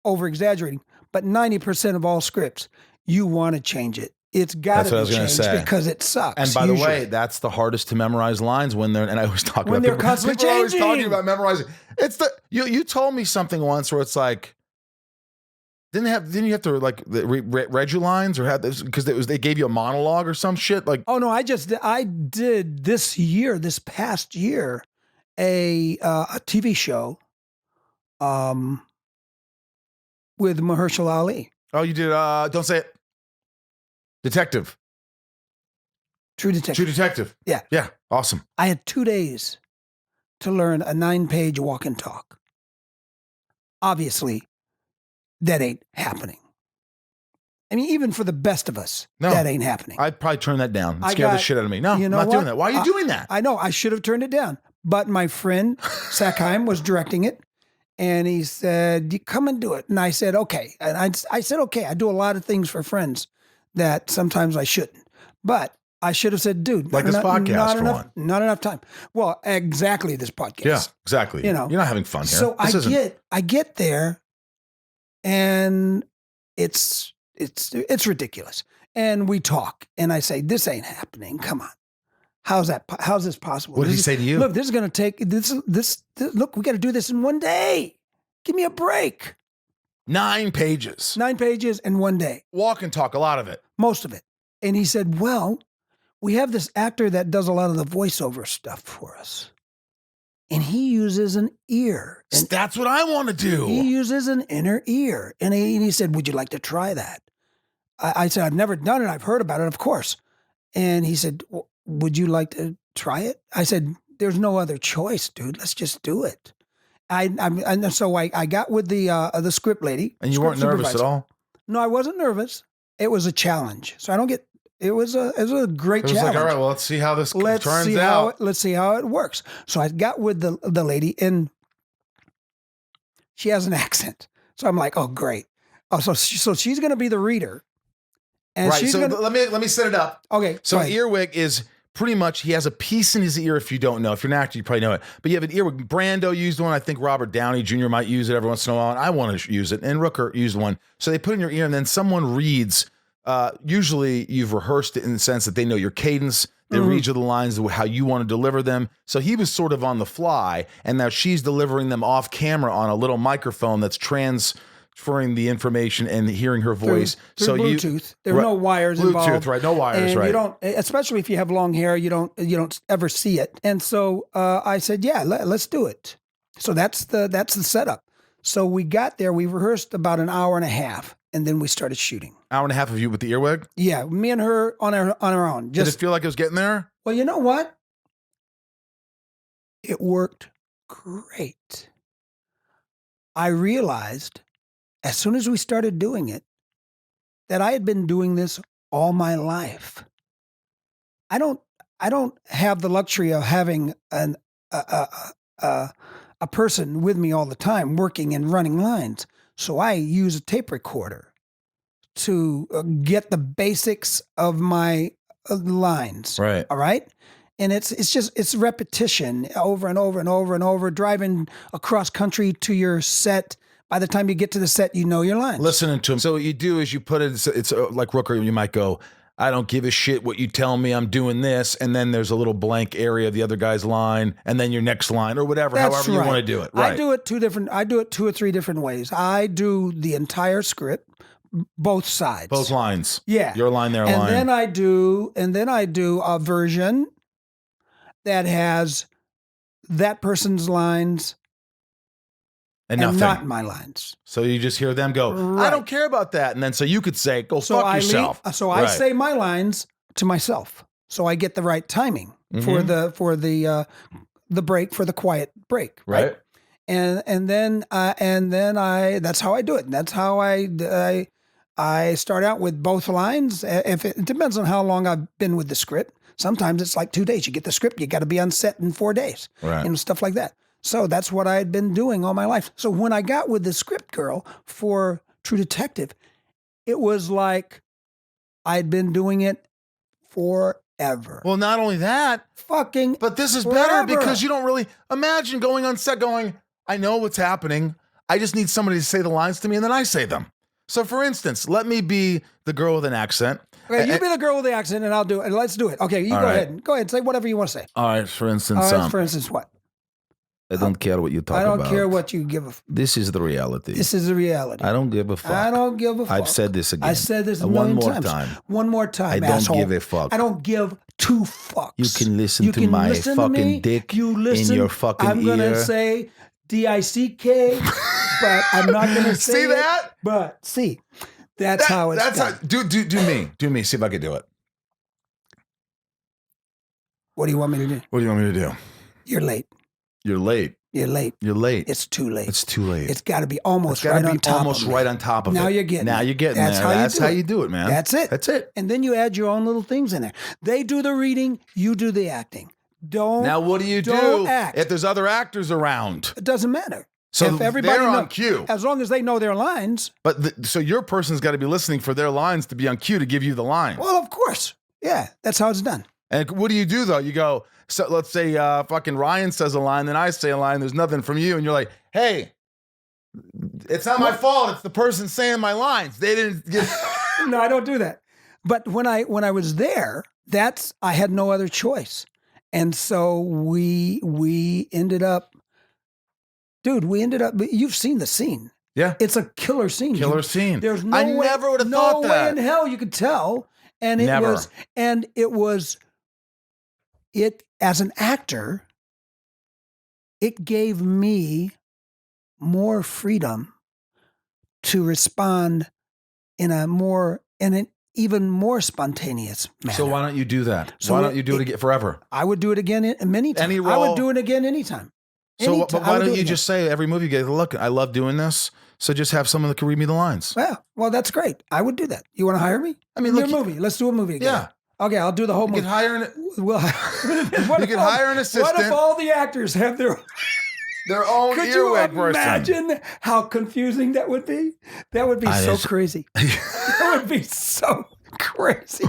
over exaggerating, but 90% of all scripts, you want to change it. It's got to be changed because it sucks. And by the way, that's the hardest to memorize lines when they're, and I always talk when about they're people, constantly people changing. Are always talking about memorizing. It's the, you told me something once where it's like, didn't you have to like read your lines or have this because they gave you a monologue or some shit like? Oh no, I did this past year, a TV show, with Mahershala Ali. Oh, you did. Don't say it. Detective. True Detective. True Detective. Yeah. Yeah. Awesome. I had 2 days to learn a 9-page walk and talk. Obviously, that ain't happening. I mean, even for the best of us, that ain't happening. I'd probably turn that down. Scare the shit out of me. No, I'm not doing that. Why are you doing that? I know. I should have turned it down. But my friend, Sackheim, was directing it. And he said, "You come and do it." And I said, "Okay." And I said, "Okay." I do a lot of things for friends that sometimes I shouldn't. But I should have said, "Dude, like this podcast, not enough time." Well, exactly this podcast. Yeah, exactly. You know, you're not having fun here. So I get there, and it's ridiculous. And we talk, and I say, "This ain't happening. Come on. How's this possible?" What did he say to you? Look, this is going to take this. Look, we got to do this in 1 day. Give me a break. 9 pages. 9 pages in 1 day. Walk and talk, a lot of it. Most of it. And he said, "Well, we have this actor that does a lot of the voiceover stuff for us. And he uses an ear." And that's what I want to do. He uses an inner ear. And he said, "Would you like to try that?" I said, "I've never done it. I've heard about it, of course." And he said, "Well, would you like to try it?" I said, "There's no other choice, dude. Let's just do it." So I got with the script lady. And you weren't nervous at all? No, I wasn't nervous. It was a challenge. So I don't get. It was a great challenge. It was like, all right, well, let's see how this turns out. Let's see how it works. So I got with the lady, and she has an accent. So I'm like, oh, great. Oh, so she's going to be the reader. And right. So let me set it up. Okay. So an earwig is pretty much, he has a piece in his ear. If you don't know, if you're an actor, you probably know it. But you have an earwig. Brando used one. I think Robert Downey Jr. might use it every once in a while. And I want to use it. And Rooker used one. So they put it in your ear, and then someone reads. Usually you've rehearsed it in the sense that they know your cadence. They read you the lines, how you want to deliver them. So he was sort of on the fly, and now she's delivering them off camera on a little microphone that's transferring the information and hearing her voice. Through Bluetooth. There are no wires involved. Bluetooth, right? No wires, and right? You don't, especially if you have long hair, you don't ever see it. And so I said, "Yeah, let's do it." So that's the setup. So we got there. We rehearsed about an hour and a half. And then we started shooting. Hour and a half of you with the earwig? Yeah, me and her on our own. Did it feel like it was getting there? Well, you know what? It worked great. I realized as soon as we started doing it that I had been doing this all my life. I don't have the luxury of having a person with me all the time working and running lines. So I use a tape recorder to get the basics of my lines. Right. All right. And it's repetition over and over and over and over, driving across country to your set. By the time you get to the set, you know your lines. Listening to him. So what you do is you put it, it's like Rooker, you might go, "I don't give a shit what you tell me, I'm doing this." And then there's a little blank area of the other guy's line, and then your next line or whatever, however you want to do it. Right. I do it 2 or 3 different ways. I do the entire script, both sides. Both lines. Yeah. Your line, their line. And then I do a version that has that person's lines and not my lines. So you just hear them go, right. "I don't care about that." And then so you could say, "Go fuck yourself." I say my lines to myself. So I get the right timing for the break, for the quiet break. Right. And then that's how I do it. And that's how I start out with both lines. If it depends on how long I've been with the script. Sometimes it's like 2 days. You get the script, you got to be on set in 4 days, right. And stuff like that. So that's what I had been doing all my life. So when I got with the script girl for True Detective, it was like I'd been doing it forever. Well, not only that, but this is forever. Better because you don't really imagine going on set going, "I know what's happening. I just need somebody to say the lines to me and then I say them. So for instance, let me be the girl with an accent. Okay, you be the girl with the accent and I'll do it. Let's do it. Okay, you go ahead. Go ahead. Say whatever you want to say. All right, for instance. All right, for instance, what? I don't care what you talk about. I don't care what you give a fuck. This is the reality. This is the reality. I don't give a fuck. I don't give a fuck. I've said this again. I said this a million times. One more time, I don't asshole. give a fuck. I don't give two fucks. You can listen to my fucking dick in your fucking ear. I'm going to say D-I-C-K, but I'm not going to say See that? But see, that's how it's done. Do me. See if I can do it. What do you want me to do? What do you want me to do? You're late. You're late. You're late. You're late. It's too late. It's too late. It's got to be almost right on top almost right on top of it. Now you're getting Now it. you're getting That's there. That's how you do it, man. That's it. That's it. And then you add your own little things in there. They do the reading, you do the acting. Now what do you do if there's other actors around? It doesn't matter. So if everybody they're on cue. As long as they know their lines. But so your person's got to be listening for their lines to be on cue to give you the line. Well, of course. Yeah, that's how it's done. And what do you do, though? You go, so let's say fucking Ryan says a line, then I say a line, there's nothing from you, and you're like, hey, it's not my fault. It's the person saying my lines. They didn't get... No, I don't do that. But when I was there, I had no other choice. And so we ended up, you've seen the scene. Yeah. It's a killer scene. Scene. There's no I way, never would have thought that. No way in hell you could tell. And it as an actor, it gave me more freedom to respond in an even more spontaneous manner. So why don't you do that? So why don't you do it again forever? I would do it again many times. Any role? I would do it again anytime. So but why don't you just say every movie you get, look, I love doing this. So just have someone that can read me the lines. Well, that's great. I would do that. You want to hire me? I mean, look, a movie. Let's do a movie again. Yeah. Okay, I'll do the whole movie. You can hire an. Well, you can hire an assistant. What if all the actors have their own Could you earwig person? imagine how confusing that would be? That would be so crazy. That would be so crazy.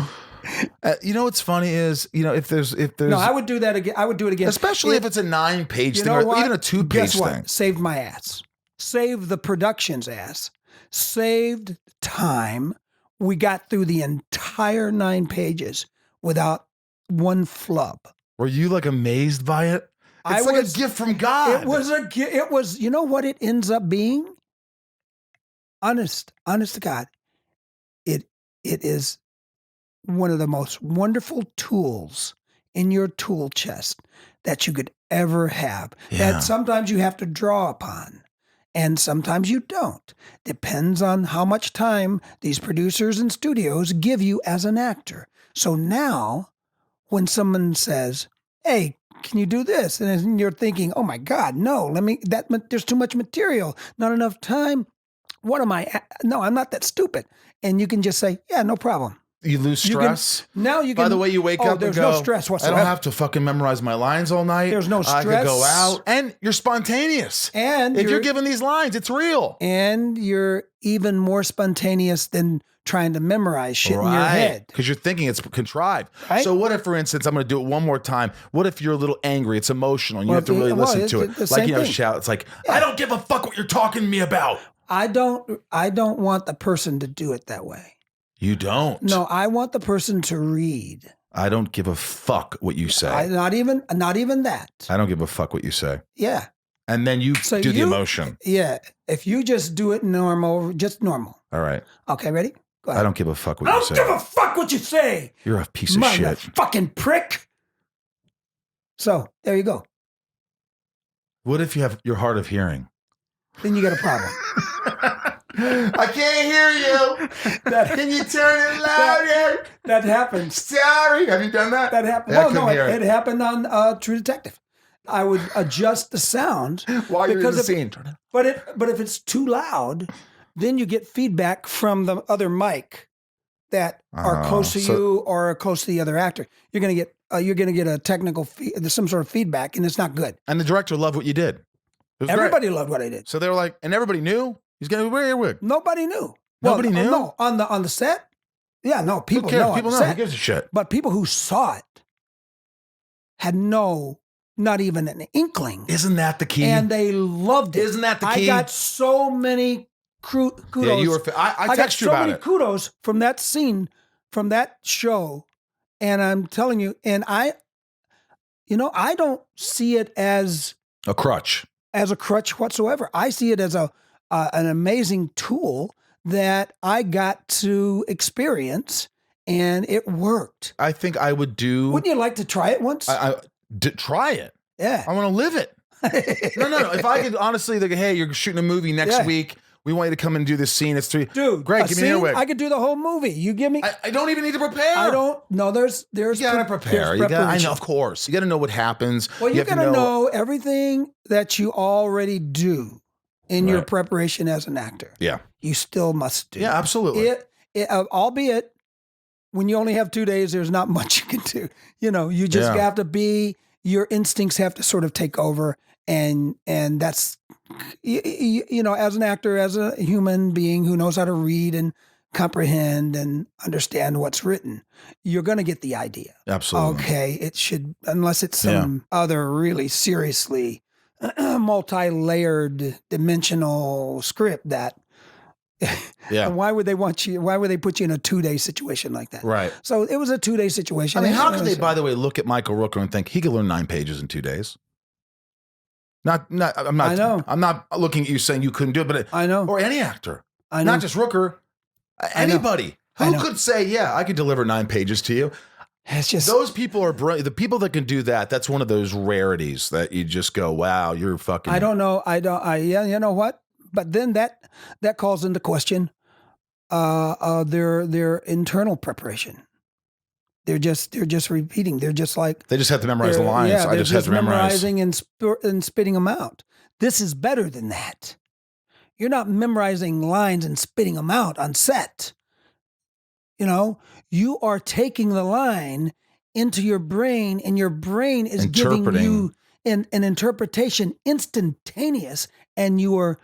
You know what's funny is, if there's No, I would do that again. I would do it again, especially if it's a 9-page thing or even a 2-page thing. Saved my ass. Saved the production's ass. Saved time. We got through the entire 9 pages without one flub. Were you like amazed by it? It's like a gift from God. It was, you know what it ends up being? Honest to God. It is one of the most wonderful tools in your tool chest that you could ever have. Yeah. That sometimes you have to draw upon. And sometimes you don't. Depends on how much time these producers and studios give you as an actor. So now, when someone says, hey, can you do this? And you're thinking, oh my God, no, there's too much material, not enough time. What am I? No, I'm not that stupid. And you can just say, yeah, no problem. You lose stress. Now you can. By the way, you wake up and go, no stress whatsoever. I don't have to fucking memorize my lines all night. There's no stress. I could go out. And you're spontaneous. And if you're given these lines, it's real. And you're even more spontaneous than trying to memorize shit in your head. Because you're thinking it's contrived. Right? So what if, for instance, I'm going to do it one more time. What if you're a little angry? It's emotional. And you have to really listen to it. Like, shout. It's like, I don't give a fuck what you're talking to me about. I don't want the person to do it that way. You don't? No, I want the person to read. I don't give a fuck what you say. Not even that. I don't give a fuck what you say. Yeah. And then you do the emotion. Yeah. If you just do it just normal. All right. Okay, ready? Go ahead. I don't give a fuck what you say. I don't give a fuck what you say. You're a piece of shit. Fucking prick. So, there you go. What if you have your hard of hearing? Then you got a problem. I can't hear you. Can you turn it louder? That happens. Sorry. Have you done that? That happened. Yeah, Well, no, it happened on True Detective. I would adjust the sound while you're in the scene. But if it's too loud, then you get feedback from the other mic that are close to you or close to the other actor. You're gonna get a technical some sort of feedback, and it's not good. And the director loved what you did. Everybody loved what I did. So they were like, and everybody knew he's gonna wear your wig. Nobody knew. Nobody knew. No, on the set. Yeah, no, people Who cares? know. People know. Who gives a shit? But people who saw it had no not even an inkling. Isn't that the key? And they loved it. Isn't that the key? I got so many kudos. Yeah, you were. I text you about it. I got so many kudos from that scene, from that show, and I'm telling you, and I don't see it as a crutch. As a crutch whatsoever. I see it as an amazing tool that I got to experience, and it worked. I think I would do. Wouldn't you like to try it once? Try it. Yeah. I want to live it. No. If I could honestly, like, hey, you're shooting a movie next week. We want you to come and do this scene. It's 3. Dude, great. Give me an earwig. I could do the whole movie. You give me. I don't even need to prepare. I don't. No, there's. You gotta prepare. I know, of course. You gotta know what happens. Well, you gotta know everything that you already do in your preparation as an actor. Yeah. You still must do. Yeah, absolutely. Albeit, when you only have 2 days, there's not much you can do. You just have to be. Your instincts have to sort of take over, and that's. As an actor, as a human being who knows how to read and comprehend and understand what's written, you're going to get the idea. Absolutely. Okay, it should, unless it's some other really seriously multi-layered dimensional script that. Yeah. Why would they want you? Why would they put you in a 2-day situation like that? Right. So it was a 2-day situation. I mean, how could they, by the way, look at Michael Rooker and think he could learn 9 pages in 2 days? I'm not. I know. I'm not looking at you saying you couldn't do it, but I know. Or any actor. I know. Not just Rooker. Anybody who could say, "Yeah, I could deliver 9 pages to you." It's just those people are brilliant. The people that can do that. That's one of those rarities that you just go, "Wow, you're fucking." I don't know. You know what? But then that calls into question their internal preparation. They're just repeating. They're just like they just have to memorize the lines. Yeah, I just have to memorize memorizing and spitting them out. This is better than that. You're not memorizing lines and spitting them out on set. You are taking the line into your brain, and your brain is giving you an interpretation instantaneous, and you are.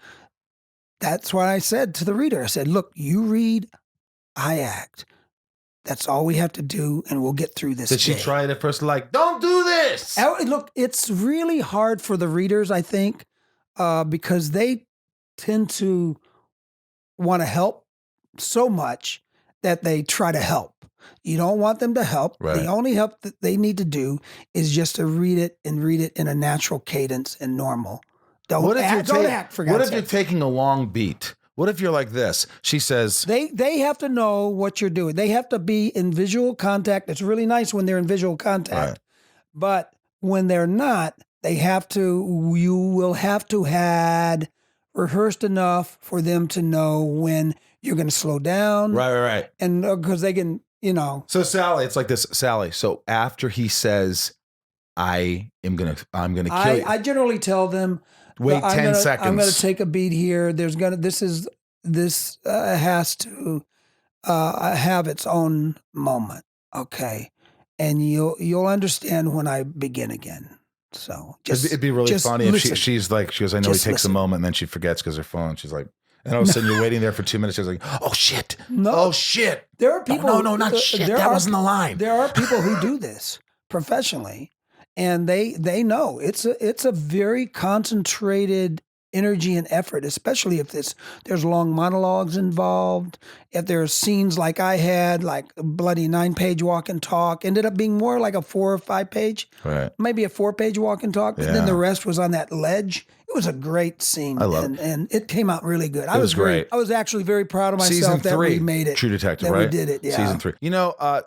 That's why I said to the reader, I said, look, you read, I act. That's all we have to do, and we'll get through this. Did she try it at first? Like, don't do this. Look, it's really hard for the readers, I think, because they tend to want to help so much that they try to help. You don't want them to help. Right. The only help that they need to do is just to read it in a natural cadence and normal. Don't act for God's sake. What if you're taking a long beat? What if you're like this? She says... They have to know what you're doing. They have to be in visual contact. It's really nice when they're in visual contact. Right. But when they're not, you will have to had rehearsed enough for them to know when you're going to slow down. Right. And because they can, So Sally, it's like this, Sally. So after he says, I'm going to kill you. I generally tell them, wait 10 seconds. I'm going to take a beat here. This has to have its own moment. Okay. And you'll understand when I begin again. So it'd be really funny if she goes, I know he takes a moment, and then she forgets because her phone. She's like, and all of a sudden you're waiting there for 2 minutes. She's like, oh shit. No. Oh shit. There are people. No, not shit. That wasn't the line. There are people who do this professionally, and they know it's a very concentrated energy and effort, especially if there's long monologues involved. If there's scenes like I had, like a bloody 9-page walk and talk, ended up being more like a 4 or 5 page, right? Maybe a 4-page walk and talk, but then the rest was on that ledge. It was a great scene. I love it. And it came out really good. It was great. I was actually very proud of myself Season 3, that we made it. True Detective, that right? We did it, yeah. Season 3.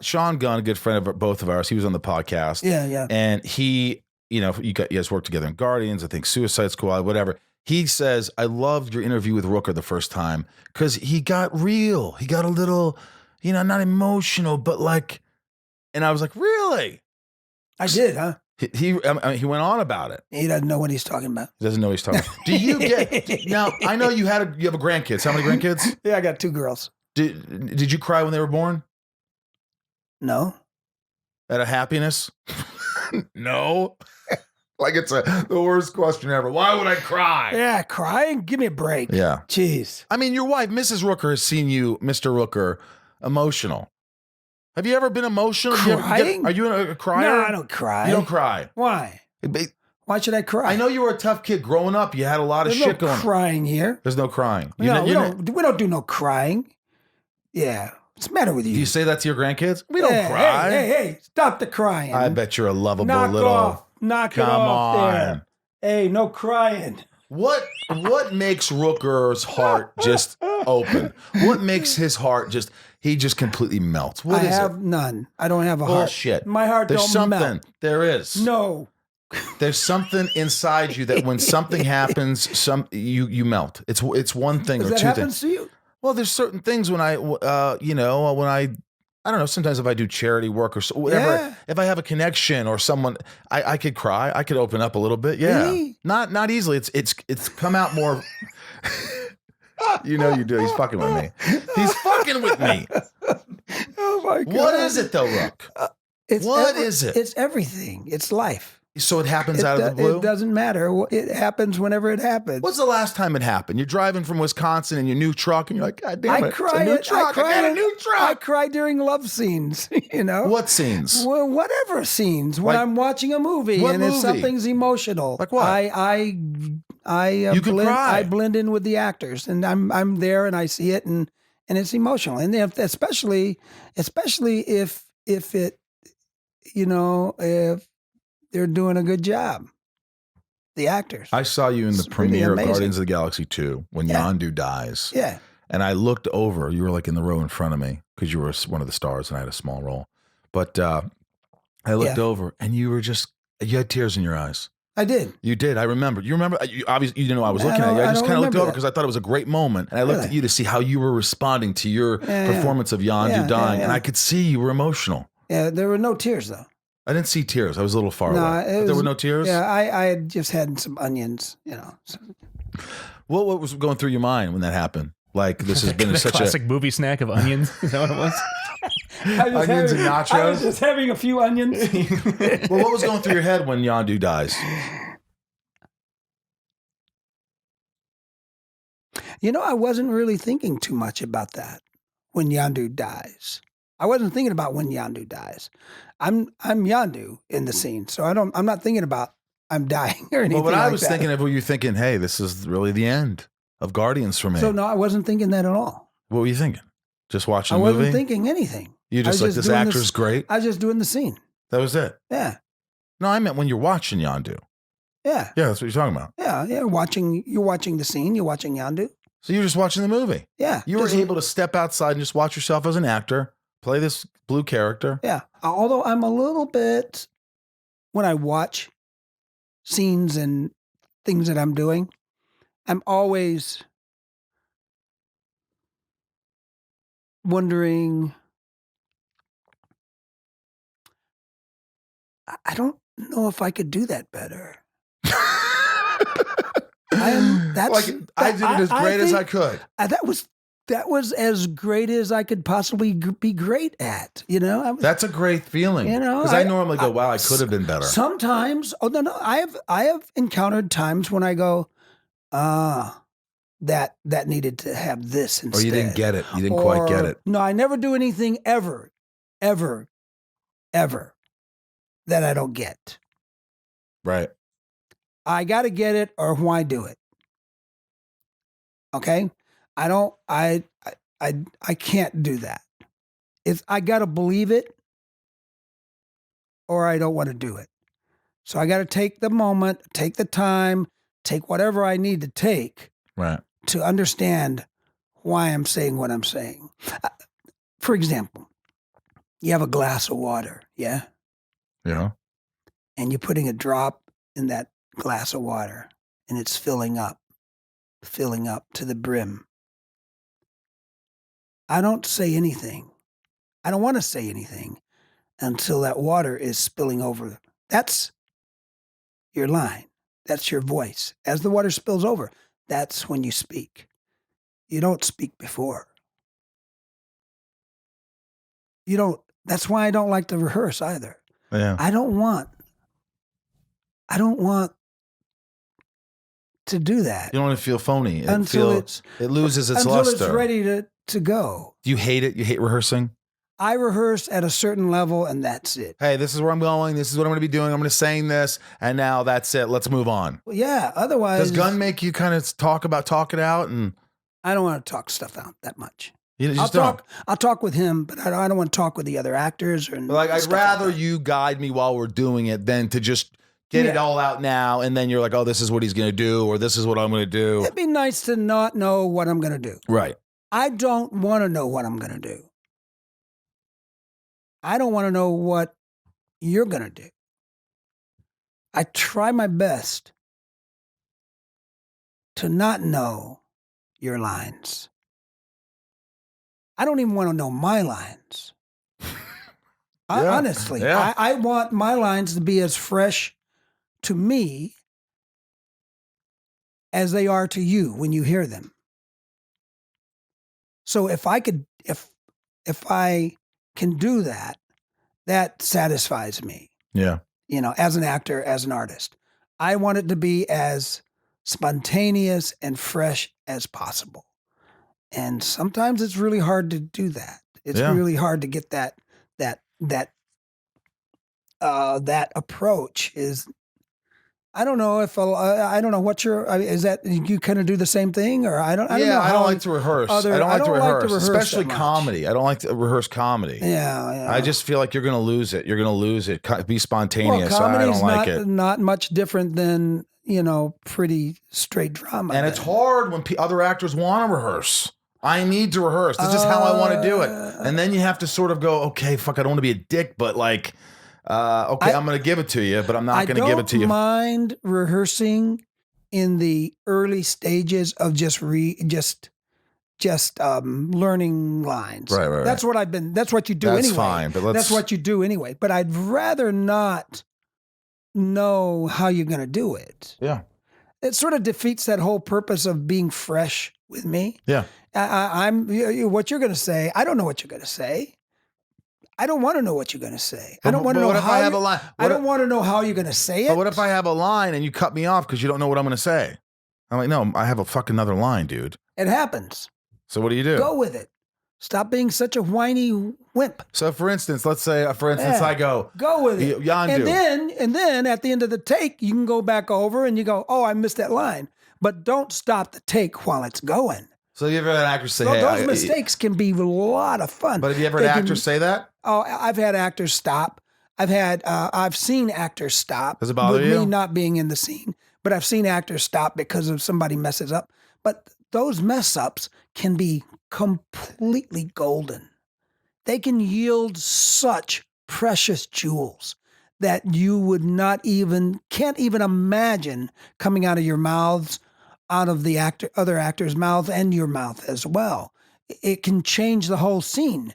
Sean Gunn, a good friend of both of ours, he was on the podcast. Yeah. And he, you guys worked together in Guardians, I think Suicide Squad, whatever. He says, I loved your interview with Rooker the first time because he got real. He got a little, not emotional, but like, and I was like, really? I did, huh? He went on about it. He doesn't know what he's talking about. He doesn't know what he's talking about. Do you get, now, I know you have a grandkids. How many grandkids? Yeah, I got 2 girls. Did you cry when they were born? No. Out of happiness? No. Like it's the worst question ever. Why would I cry? Yeah, crying? Give me a break. Yeah. Jeez. I mean, your wife, Mrs. Rooker, has seen you, Mr. Rooker, emotional. Have you ever been emotional? Crying? Are you a crier? No, I don't cry. You don't cry? Why? Why should I cry? I know you were a tough kid growing up. You had a lot of There's shit no going on. crying here. There's no crying. We don't do no crying. Yeah. What's the matter with you? Do you say that to your grandkids? We don't cry. Hey, stop the crying. I bet you're a lovable Knock little. off. Knock it off there. Hey, no crying. What makes Rooker's heart just open? What makes his heart he just completely melts? What is it? I have none. I don't have a heart. Bullshit. My heart There's don't something. melt. There is. No. There's something inside you that when something happens, you melt. It's one thing Does or that two happen things. to you? Well, there's certain things when I don't know, sometimes if I do charity work or whatever, if I have a connection or someone, I could cry. I could open up a little bit. Yeah. Really? Not easily. It's come out more. You know you do. He's fucking with me. He's fucking with me. Oh my God. What is it though, Rook? What is it? It's everything. It's life. So it happens out of the blue? It doesn't matter. It happens whenever it happens. What's the last time it happened? You're driving from Wisconsin in your new truck and you're like, God damn it. I cry. It's a new truck. I got a new truck. I cry during love scenes, you know? What scenes? Well, whatever scenes. When Like- I'm watching a movie What and movie? something's emotional. Like what? You can cry. I blend in with the actors, and I'm there and I see it, and it's emotional. And especially if it, you know, if they're doing a good job, the actors. I saw you in the It's pretty premiere of amazing. Guardians of the Galaxy 2 when Yondu dies. Yeah. And I looked over. You were like in the row in front of me because you were one of the stars and I had a small role. But I looked over and you had tears in your eyes. I did. You did. I remember. You remember? You obviously, you didn't know I was looking at you. I just kind of looked over because I thought it was a great moment. And I looked at you to see how you were responding to your performance of Yondu dying. And I could see you were emotional. Yeah, there were no tears though. I didn't see tears. I was a little far away. There were no tears? Yeah, I had just had some onions, you know. So. What was going through your mind when that happened? Like, this has been such classic movie snack of onions. Is that what it was? Onions and nachos? I was just having a few onions. Well, what was going through your head when Yondu dies? You know, I wasn't really thinking too much about that when Yondu dies. I wasn't thinking about when Yondu dies. I'm Yondu in the scene, so I'm not thinking about I'm dying or anything. Well, what I like was that. thinking of, were you thinking, hey, this is really the end of Guardians for me? So no, I wasn't thinking that at all. What were you thinking? Just watching I the movie? wasn't thinking anything. You just like, this doing actor's great? I was just doing the scene. That was it? Yeah. No, I meant when you're watching Yondu. Yeah. Yeah, that's what you're talking about. Yeah. You're watching the scene. You're watching Yondu. So you're just watching the movie. Yeah. You were able to step outside and just watch yourself as an actor, play this blue character. Yeah. Although I'm a little bit, when I watch scenes and things that I'm doing, I'm always wondering, I don't know if I could do that better. I did it as great as I could. That was as great as I could possibly be great at. You know, That's a great feeling. You know, because I normally go, "Wow, I could have been better." Sometimes, no, I have encountered times when I go, that needed to have this instead. Or you didn't get it. You didn't quite get it. No, I never do anything ever that I don't get. Right. I got to get it, or why do it? Okay, I can't do that. I got to believe it, or I don't want to do it. So I got to take the moment, take the time, take whatever I need to take, right, to understand why I'm saying what I'm saying. For example, you have a glass of water, yeah, yeah, and you're putting a drop in that glass of water, and it's filling up to the brim. I don't say anything. I don't want to say anything until that water is spilling over. That's your line. That's your voice. As the water spills over, that's when you speak. You don't speak before. You don't. That's why I don't like to rehearse either. Yeah. I don't want to do that. You don't want to feel phony. Until it loses its until luster. it's ready to go. Do you hate it? You hate rehearsing? I rehearse at a certain level, and that's it. Hey, this is where I'm going. This is what I'm going to be doing. I'm going to sing this, and now that's it. Let's move on. Well, yeah. Otherwise, Does Gunn make you kind of talk it out? And I don't want to talk stuff out that much. you just don't. I'll talk with him, but I don't want to talk with the other actors. Or Like, I'd rather you guide me while we're doing it than to just get it all out now, and then you're like, oh, this is what he's going to do, or this is what I'm going to do. It'd be nice to not know what I'm going to do. Right. I don't want to know what I'm going to do. I don't want to know what you're going to do. I try my best to not know your lines. I don't even want to know my lines. Honestly, I want my lines to be as fresh to me as they are to you when you hear them. So if I can do that, that satisfies me. Yeah. You know, as an actor, as an artist, I want it to be as spontaneous and fresh as possible. And sometimes it's really hard to do that. It's really hard to get that approach is. I don't know if I don't know what is that you kind of do the same thing or I don't know. I don't like to rehearse. I don't like to rehearse, especially that much. Comedy. I don't like to rehearse comedy. Yeah. I just feel like you're going to lose it. You're going to lose it. Be spontaneous. Well, comedy's I don't like it. Not much different than, pretty straight drama. And it's hard when other actors want to rehearse. I need to rehearse. This is how I want to do it. And then you have to sort of go, okay, fuck, I don't want to be a dick, but like, okay, I'm going to give it to you, but I'm not going to give it to you. I don't mind rehearsing in the early stages of just learning lines. Right. That's what that's what you do anyway. That's fine, but that's what you do anyway. But I'd rather not know how you're going to do it. Yeah. It sort of defeats that whole purpose of being fresh with me. Yeah. What you're going to say, I don't know what you're going to say. I don't want to know what you're going to say. I don't want to know how I have a line. I don't want to know how you're going to say it. But what if I have a line and you cut me off because you don't know what I'm going to say? I'm like, no, I have a fucking other line, dude. It happens. So what do you do? Go with it. Stop being such a whiny wimp. So for instance, let's say, I go with it. Yondu. And then at the end of the take, you can go back over and you go, oh, I missed that line. But don't stop the take while it's going. So you ever had an actor say, hey, those mistakes can be a lot of fun. But have you ever had actors say that? Oh, I've had actors stop. I've seen actors stop. Does it bother you? With me not being in the scene, but I've seen actors stop because of somebody messes up. But those mess ups can be completely golden. They can yield such precious jewels that you would can't even imagine coming out of your mouths, out of the other actor's mouth and your mouth as well. It can change the whole scene.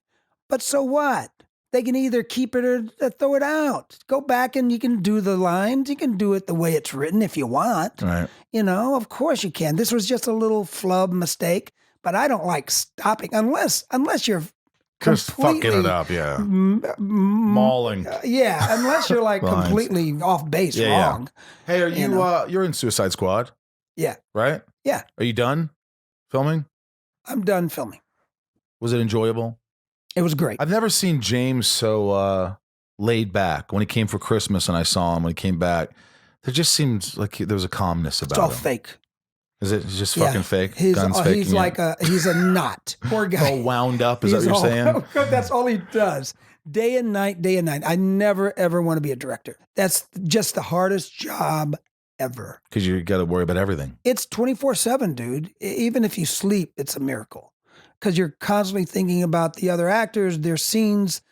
But so what? They can either keep it or throw it out. Go back and you can do the lines. You can do it the way it's written if you want. Right. Of course you can. This was just a little flub mistake, but I don't like stopping unless you're just fucking it up, yeah. Mauling. Unless you're like completely off base wrong. Yeah. Hey, are you you're in Suicide Squad? Yeah. Right? Yeah. Are you done filming? I'm done filming. Was it enjoyable? It was great. I've never seen James so laid back. When he came for Christmas and I saw him when he came back, there just seems like there was a calmness about him. It's all fake. Is it just fucking fake? He's a knot. Poor guy. All wound up, is that what you're saying? That's all he does. Day and night, day and night. I never, ever want to be a director. That's just the hardest job ever. Because you got to worry about everything. It's 24/7, dude. Even if you sleep, it's a miracle. Because you're constantly thinking about the other actors, their scenes,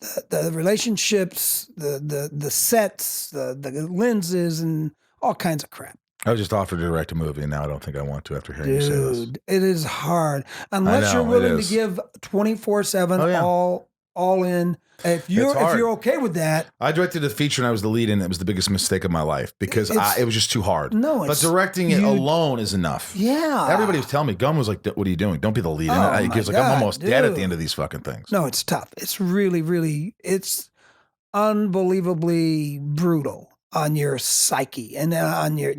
the relationships, the sets, the lenses, and all kinds of crap. I was just offered to direct a movie, and now I don't think I want to after hearing you say this. Dude, it is hard. Unless you're willing to give 24/7 all in. If you're okay with that. I directed a feature and I was the lead in it. It was the biggest mistake of my life because it was just too hard. No, but directing it alone is enough. Yeah. Everybody was telling me, Gunn was like, what are you doing? Don't be the lead in it. He was like, I'm almost dead at the end of these fucking things. No, it's tough. It's really, really, it's unbelievably brutal on your psyche and on your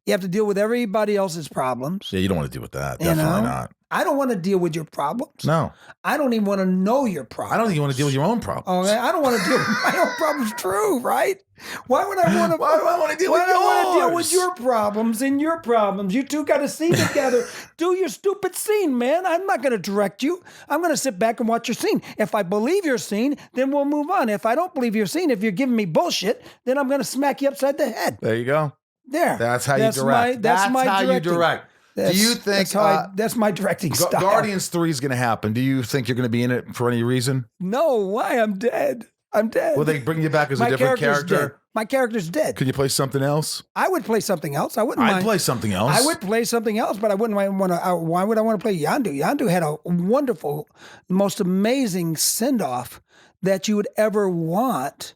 You have to deal with everybody else's problems. Yeah, you don't want to deal with that. You Definitely know? not. I don't want to deal with your problems. No. I don't even want to know your problems. I don't think you want to deal with your own problems. Okay, I don't want to deal with my own problems. True, right? Why would I want to? Why do I want to deal with yours? Why do I want to deal with your problems and your problems? You two got a scene together. Do your stupid scene, man. I'm not going to direct you. I'm going to sit back and watch your scene. If I believe your scene, then we'll move on. If I don't believe your scene, if you're giving me bullshit, then I'm going to smack you upside the head. There you go. There. That's how you direct. That's how you direct. Do you think that's my directing style? Guardians 3 is going to happen? Do you think you're going to be in it for any reason? No. Why? I'm dead. I'm dead. Will they bring you back as a different character? Dead. My character's dead. Could you play something else? I would play something else. I wouldn't mind. I'd play something else. I would play something else, but I wouldn't want to. Why would I want to play Yondu? Yondu had a wonderful, most amazing send-off that you would ever want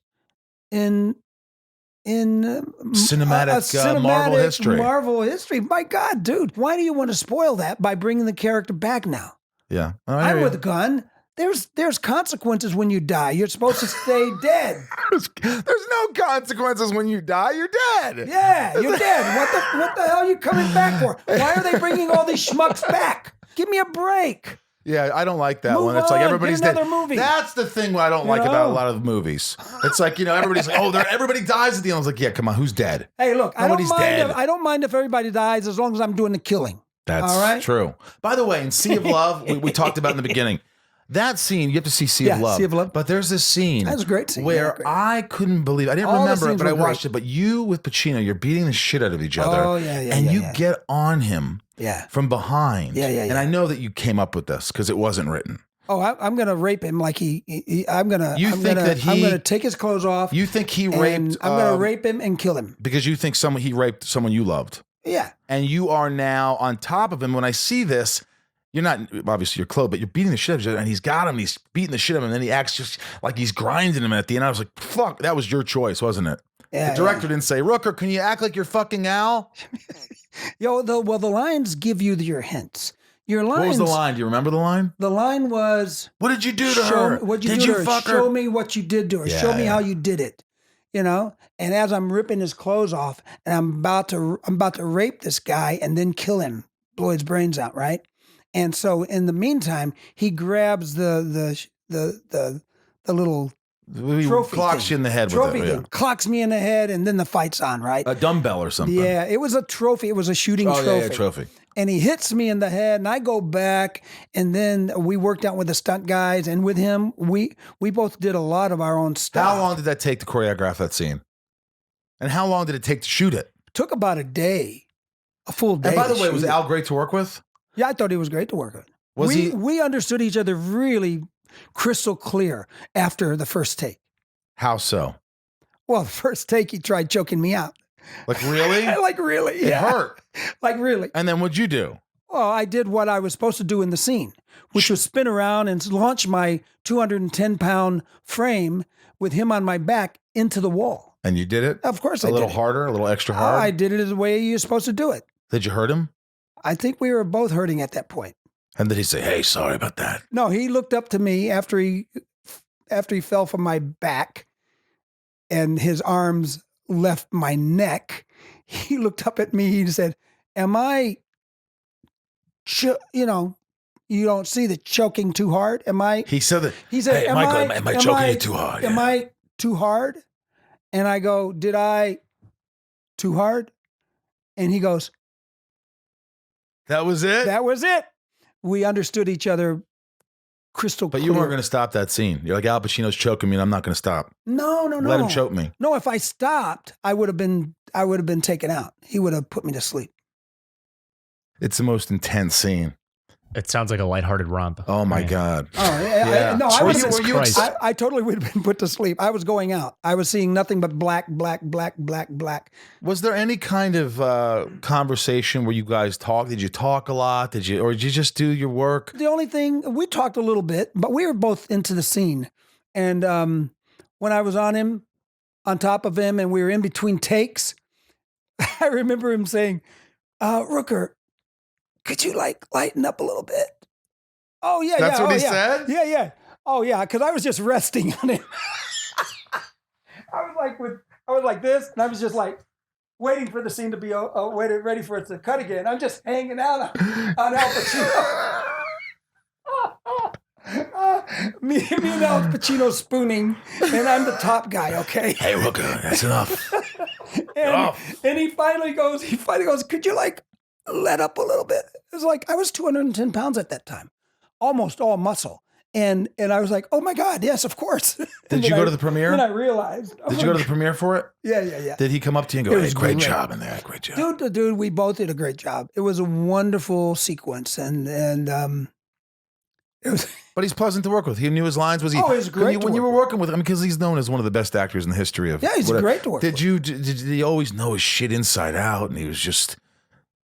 in cinematic Marvel history. Marvel history. My God, dude, why do you want to spoil that by bringing the character back now? Yeah, I'm with Gunn. There's consequences when you die. You're supposed to stay dead. There's no consequences when you die. You're dead. Yeah, you're dead. What the hell are you coming back for? Why are they bringing all these schmucks back? Give me a break. Yeah, I don't like that Move one. It's like on, everybody's get dead. another movie. That's the thing I don't like about a lot of the movies. It's like, everybody's like, oh, everybody dies at the end. I was like, yeah, come on, who's dead? Hey, look, Nobody's dead. I don't mind if everybody dies as long as I'm doing the killing. That's all right? true. By the way, in Sea of Love, we talked about in the beginning, that scene, you have to see Sea of Love. Sea of Love. But there's this scene. That's a great scene. Where I couldn't believe it. I didn't remember it, but I watched great. it. But you with Pacino, you're beating the shit out of each other. Oh, yeah. And you get on him from behind. Yeah. And I know that you came up with this because it wasn't written. Oh, I'm gonna rape him like I'm gonna take his clothes off. You think he raped? I'm gonna rape him and kill him because you think he raped someone you loved. Yeah. And you are now on top of him. When I see this, you're not obviously you're clothed, but you're beating the shit out of each other. And he's got him. He's beating the shit out of him. And then he acts just like he's grinding him at the end. I was like, fuck, that was your choice, wasn't it? Yeah, the director didn't say, Rooker, can you act like you're fucking Al? The lines give you your hints. Your lines. What was the line? Do you remember the line? The line was, what did you do to her? What did you do to her? Show me what you did to her. Show me how you did it. And as I'm ripping his clothes off and I'm about to rape this guy and then kill him, blow his brains out, right? And so in the meantime, he grabs the little trophy clocks thing. you in the head Trophy with it. thing. Clocks me in the head and then the fight's on, right? A dumbbell or something. Yeah, it was a trophy. It was a shooting trophy. Yeah, trophy. And he hits me in the head and I go back and then we worked out with the stunt guys and with him, we both did a lot of our own stuff. How long did that take to choreograph that scene? And how long did it take to shoot it? Took about a day, a full day. And by the way, was Al great to work with? Yeah, I thought he was great to work with. We understood each other really crystal clear after the first take. How so? Well, the first take, he tried choking me out. Like really? Like really, yeah. It hurt. Like really. And then what'd you do? Well, I did what I was supposed to do in the scene, which was spin around and launch my 210-pound frame with him on my back into the wall. And you did it? Of course I did. A little harder, a little extra hard? I did it the way you're supposed to do it. Did you hurt him? I think we were both hurting at that point. And did he say, hey, sorry about that? No, he looked up to me after he fell from my back and his arms left my neck. He looked up at me. He said, am I, you don't see the choking too hard? Am I? He said that. He said, hey, Michael, am I choking you too hard? Am I too hard? And I go, did I too hard? And he goes, that was it? That was it. We understood each other crystal clear. But you weren't going to stop that scene. You're like, Al Pacino's choking me and I'm not going to stop. No. Let him choke me. No, if I stopped, I would have been taken out. He would have put me to sleep. It's the most intense scene. It sounds like a lighthearted romp. Oh my God. Oh yeah. I totally would have been put to sleep. I was going out. I was seeing nothing but black. Was there any kind of conversation where you guys talked? Did you talk a lot? Or did you just do your work? The only thing, we talked a little bit, but we were both into the scene. And when I was on top of him, and we were in between takes, I remember him saying, Rooker, could you lighten up a little bit? Oh yeah, That's what he said? Yeah. Oh yeah, because I was just resting on him. I was like this, and I was just like, waiting for the scene to be ready for it to cut again. I'm just hanging out on Al Pacino. Me and Al Pacino spooning, and I'm the top guy. Okay. Hey, Rooker, that's enough. and he finally goes. Could you like let up a little bit? It was like I was 210 pounds at that time, almost all muscle. And I was like, oh my God, yes, of course. Did you go to the premiere? Then I realized. Did you go to the premiere for it? Yeah. Did he come up to you and go, hey, great job in there, great job? Dude, we both did a great job. It was a wonderful sequence, and it was. But he's pleasant to work with. He knew his lines. Was he? Oh, he's great. When you were working with him, because he's known as one of the best actors in the history of. Yeah, he's great to work with. Did he always know his shit inside out, and he was just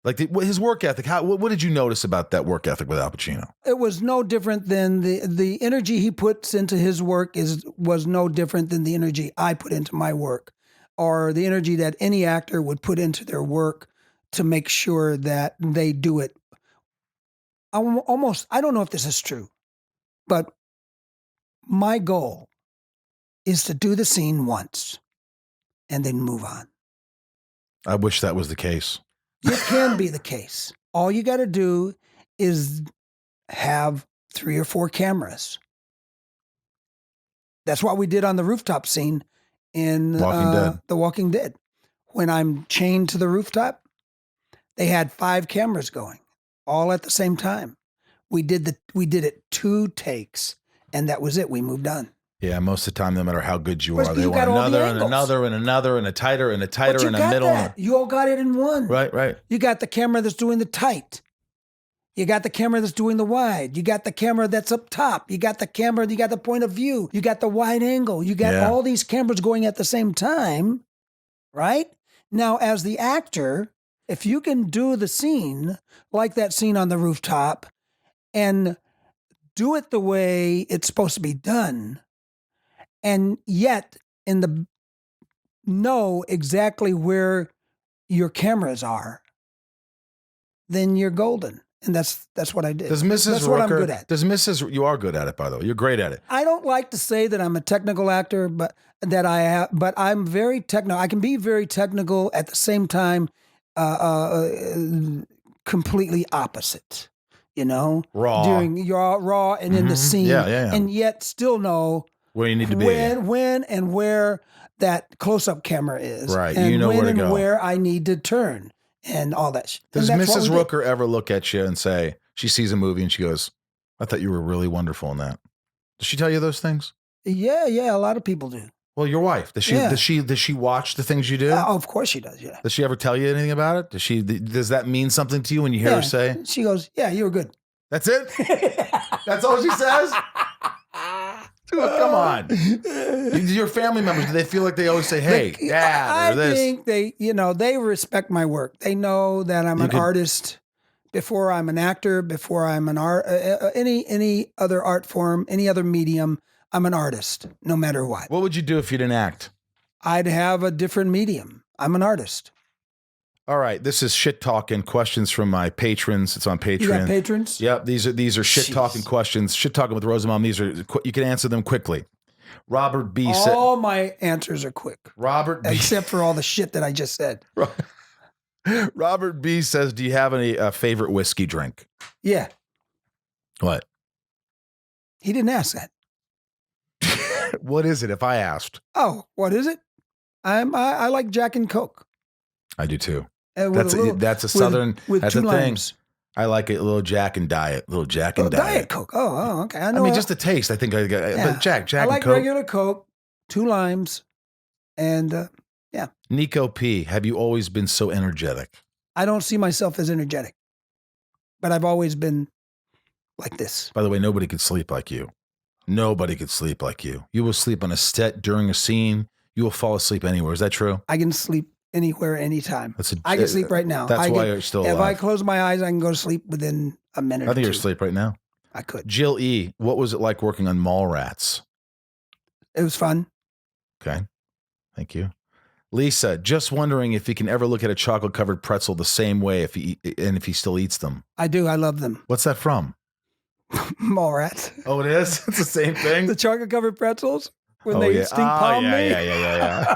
like his work ethic? What did you notice about that work ethic with Al Pacino? It was no different than the energy he puts into his work was no different than the energy I put into my work, or the energy that any actor would put into their work to make sure that they do it. I don't know if this is true, but my goal is to do the scene once and then move on. I wish that was the case. It can be the case. All you got to do is have 3 or 4 cameras. That's what we did on the rooftop scene in The Walking Dead. When I'm chained to the rooftop, they had 5 cameras going, all at the same time. We did it 2 takes, and that was it. We moved on. Yeah, most of the time, no matter how good you are, they want another and another and another and a tighter and a tighter and a middle. That. You all got it in one. Right. You got the camera that's doing the tight. You got the camera that's doing the wide. You got the camera that's up top. You got the camera, you got the point of view. You got the wide angle. You got all these cameras going at the same time, right? Now, as the actor, if you can do the scene, like that scene on the rooftop, and do it the way it's supposed to be done, and yet know exactly where your cameras are, then you're golden. And that's what I did. Does Mrs. That's Rooker, what I'm good at. You are good at it, by the way. You're great at it. I don't like to say that I'm a technical actor, but I'm very technical. I can be very technical at the same time, completely opposite. You know, raw and in the scene, and yet still know where you need to be, when and where that close-up camera is, right? And you know where to go, where I need to turn, and all that. Does Mrs. Rooker ever look at you and say, she sees a movie and she goes, "I thought you were really wonderful in that"? Does she tell you those things? Yeah, a lot of people do. Well, your wife, does she watch the things you do? Oh, of course she does. Yeah. Does she ever tell you anything about it? Does that mean something to you when you hear her say? She goes, "Yeah, you were good." That's it. That's all she says. Dude, come on. Your family members, do they feel like they always say, "Hey, Dad," or this? I think they respect my work. They know that I'm an artist before I'm an actor, before I'm an any other art form, any other medium. I'm an artist, no matter what. What would you do if you didn't act? I'd have a different medium. I'm an artist. All right, this is shit talking questions from my patrons. It's on Patreon. You got patrons? Yep, these are shit talking questions. Shit talking with Rosenbaum. These are you can answer them quickly. Robert B said all my answers are quick. Robert B, except for all the shit that I just said. Robert B says, "Do you have any favorite whiskey drink?" Yeah. What? He didn't ask that. What is it? If I asked. Oh, what is it? I like Jack and Coke. I do too. That's a southern. With that's 2 a thing. limes. I like it. A little Jack and Diet. Diet Coke. Oh, okay. I know. I mean, just the taste. I think I got. Yeah. But Jack. I like and Coke. regular Coke, 2 limes, and yeah. Nico P, have you always been so energetic? I don't see myself as energetic, but I've always been like this. By the way, nobody could sleep like you. Nobody could sleep like you. You will sleep on a set during a scene. You will fall asleep anywhere. Is that true? I can sleep anywhere, anytime. I can sleep right now. That's why you're still alive. If I close my eyes, I can go to sleep within a minute. I think you're asleep right now. I could. Jill E, what was it like working on Mallrats? It was fun. Okay. Thank you. Lisa, just wondering if he can ever look at a chocolate-covered pretzel the same way if he still eats them. I do. I love them. What's that from? Mallrats. Oh, it is? It's the same thing? The chocolate-covered pretzels when they stink palm me. Yeah.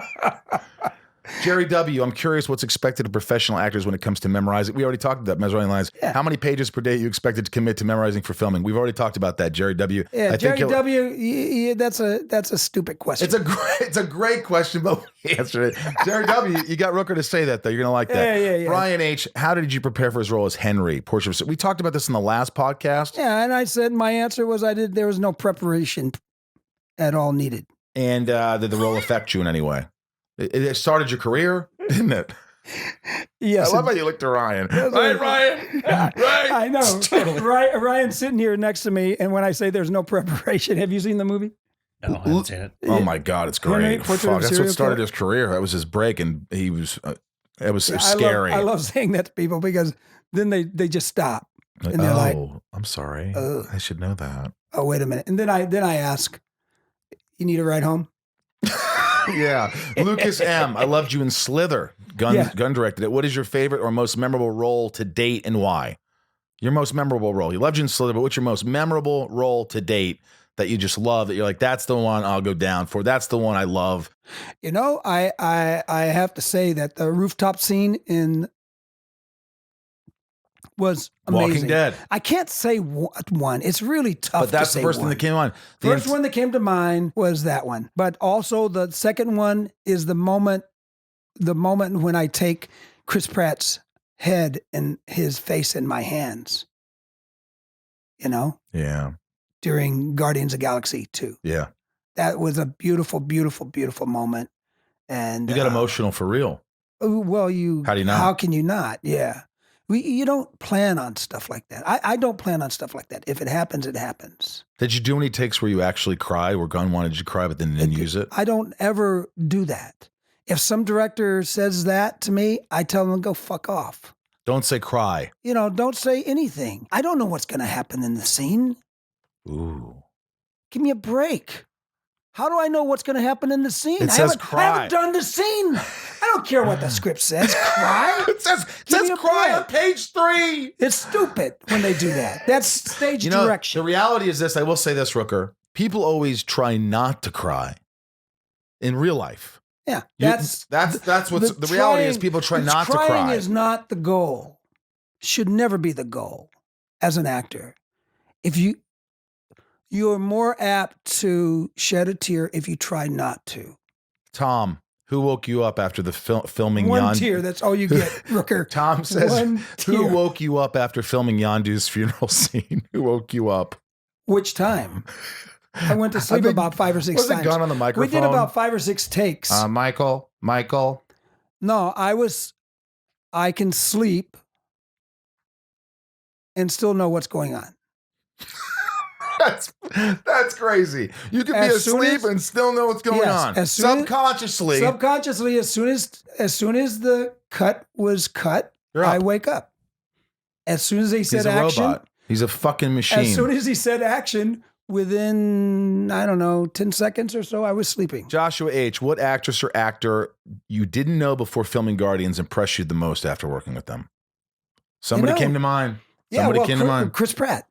Jerry W., I'm curious what's expected of professional actors when it comes to memorizing. We already talked about memorizing lines. Yeah. How many pages per day you expected to commit to memorizing for filming? We've already talked about that, Jerry W. Yeah, Jerry W., that's a stupid question. It's a great question, but we answered it. Jerry W., you got Rooker to say that, though. You're going to like that. Yeah. Brian H., how did you prepare for his role as Henry? We talked about this in the last podcast. Yeah, and I said my answer was there was no preparation at all needed. And did the role affect you in any way? It started your career, didn't it? Yes. I love how you looked to Ryan. Right, Ryan? Right? I know. Totally. Ryan's sitting here next to me, and when I say there's no preparation, have you seen the movie? No, I haven't seen it. Oh my God, it's great. Henry, Portrait of a That's what Serial started Killer? his career. That was his break, and he was. It was scary. I love saying that to people because then they just stop and they're like, I'm sorry. Ugh. I should know that. "Oh, wait a minute." And then I ask, "You need a ride home?" Yeah. Lucas M., I loved you in Slither. Gunn directed it. What is your favorite or most memorable role to date and why? Your most memorable role. He loved you in Slither, but what's your most memorable role to date that you just love, that you're like, that's the one I'll go down for. That's the one I love. You know, I have to say that the rooftop scene was amazing. Walking Dead. I can't say one. It's really tough. But that's to the say first one. thing that came on. First one that came to mind was that one. But also the second one is the moment when I take Chris Pratt's head and his face in my hands. You know? Yeah. During Guardians of the Galaxy 2. Yeah. That was a beautiful, beautiful, beautiful moment. And You got emotional for real. Well, How do you not? How can you not? Yeah. You don't plan on stuff like that. I don't plan on stuff like that. If it happens, it happens. Did you do any takes where you actually cry, where Gunn wanted you to cry, but then didn't use it? I don't ever do that. If some director says that to me, I tell them, go fuck off. Don't say cry. You know, don't say anything. I don't know what's going to happen in the scene. Ooh. Give me a break. How do I know what's going to happen in the scene? It says cry. I haven't done the scene. I don't care what the script says. Cry? It says cry on page 3. It's stupid when they do that. That's stage direction. The reality is this. I will say this, Rooker. People always try not to cry in real life. Yeah. That's what's the reality is. People try not to cry. Crying is not the goal. Should never be the goal as an actor. If you're more apt to shed a tear if you try not to. Tom, who woke you up after the filming One Yondu? tear, that's all you get, Rooker. Tom says, One who tear. woke you up after filming Yondu's funeral scene? Who woke you up? Which time? I went to sleep about 5 or 6 was times. Was it Gun on the microphone? We did about 5 or 6 takes. Michael? No, I can sleep and still know what's going on. That's crazy. You could be asleep and still know what's going on. Subconsciously. As soon as the cut was cut, I wake up. As soon as they said action. Robot. He's a fucking machine. As soon as he said action, within, I don't know, 10 seconds or so, I was sleeping. Joshua H., what actress or actor you didn't know before filming Guardians impressed you the most after working with them? Somebody came to mind. Somebody came to mind. Chris Pratt.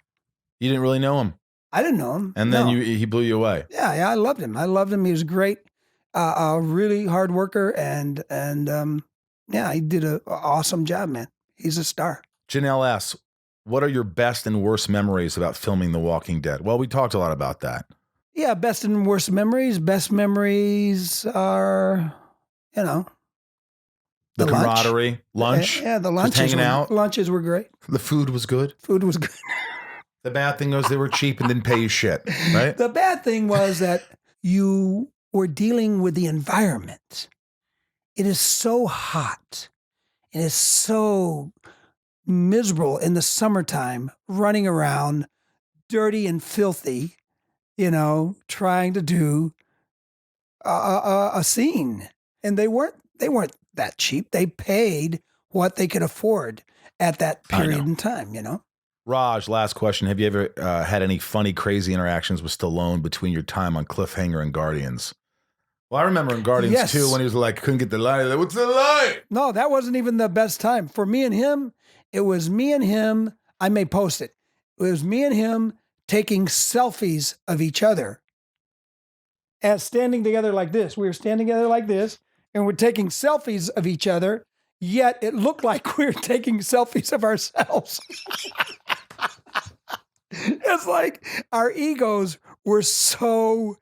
You didn't really know him. I didn't know him. And then he blew you away. Yeah, I loved him. He was great. A really hard worker, and he did an awesome job, man. He's a star. Janelle S., what are your best and worst memories about filming The Walking Dead? Well, we talked a lot about that. Yeah, best and worst memories. Best memories are, the camaraderie, lunch. Yeah, the lunches. Just hanging out. Lunches were great. The food was good. Food was good. The bad thing was they were cheap and didn't pay you shit, right? The bad thing was that you were dealing with the environment. It is so hot. It is so miserable in the summertime, running around, dirty and filthy, trying to do a scene. And they weren't that cheap. They paid what they could afford at that period in time, Raj, last question. Have you ever had any funny, crazy interactions with Stallone between your time on Cliffhanger and Guardians? Well, I remember in Guardians 2 when he was like, couldn't get the line. Like, what's the line? No, that wasn't even the best time. For me and him, it was me and him. I may post it. It was me and him taking selfies of each other as standing together like this. We were standing together like this, and we're taking selfies of each other, yet it looked like we were taking selfies of ourselves. It's like our egos were so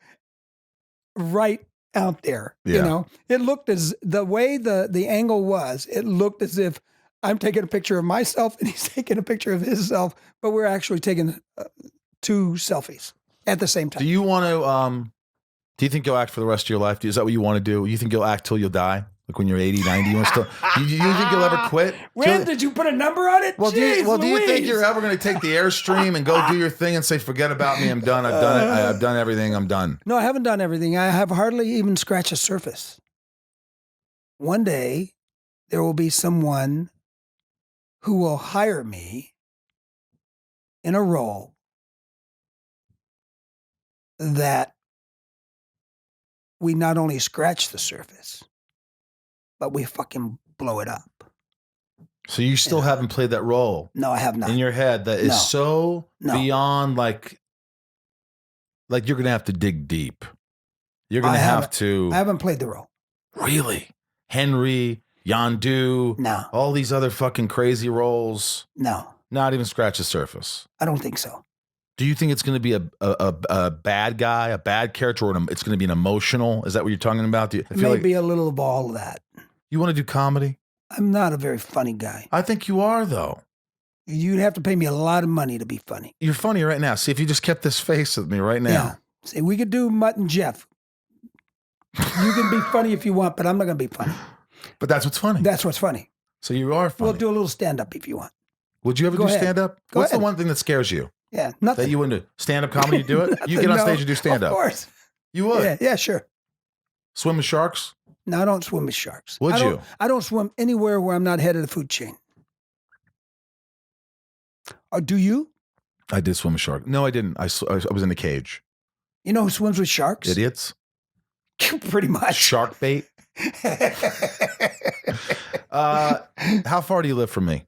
right out there. Yeah. You know, it looked as the way the angle was, it looked as if I'm taking a picture of myself and he's taking a picture of himself, but we're actually taking two selfies at the same time. Do you want to, do you think you'll act for the rest of your life? Is that what you want to do? You think you'll act till you'll die? Like when you're 80, 90, you want to still, you think you'll ever quit? When did you put a number on it? Well, do you think Louise. you're ever going to take the Airstream and go do your thing and say, forget about me, I'm done, I've done it, I've done everything, I'm done? No, I haven't done everything. I have hardly even scratched the surface. One day, there will be someone who will hire me in a role that we not only scratch the surface, but we fucking blow it up. So you still haven't played that role? No, I have not. In your head that is so beyond like you're going to have to dig deep. You're going to have to. I haven't played the role. Really? Henry, Yondu, No. all these other fucking crazy roles. No. Not even scratch the surface. I don't think so. Do you think it's going to be a bad guy, a bad character, or it's going to be an emotional? Is that what you're talking about? Maybe a little of all of that. You want to do comedy? I'm not a very funny guy. I think you are, though. You'd have to pay me a lot of money to be funny. You're funny right now. See, if you just kept this face with me right now. Yeah. See, we could do Mutt and Jeff. You can be funny if you want, but I'm not going to be funny. But that's what's funny. That's what's funny. So you are funny. We'll do a little stand-up if you want. Would you ever do stand-up? What's the one thing that scares you? Yeah, nothing. That you wouldn't do? Stand-up comedy, you do it? You get on stage and do stand-up. Of course. You would? Yeah, sure. Swim with sharks? No, I don't swim with sharks. Would you? I don't swim anywhere where I'm not head of the food chain. Or do you? I did swim with sharks. No, I didn't. I was in the cage. You know who swims with sharks? Idiots. Pretty much. Shark bait. How far do you live from me?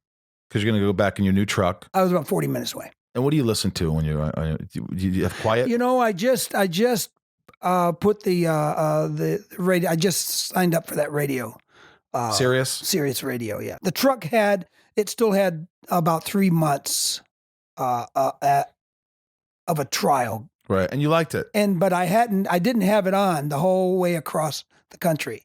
Because you're going to go back in your new truck. I was about 40 minutes away. And what do you listen to when you're? Do you have quiet? You know, I just put the radio. I just signed up for that radio. Sirius Radio. Yeah, the truck still had about 3 months of a trial. Right, and you liked it. But I didn't have it on the whole way across the country.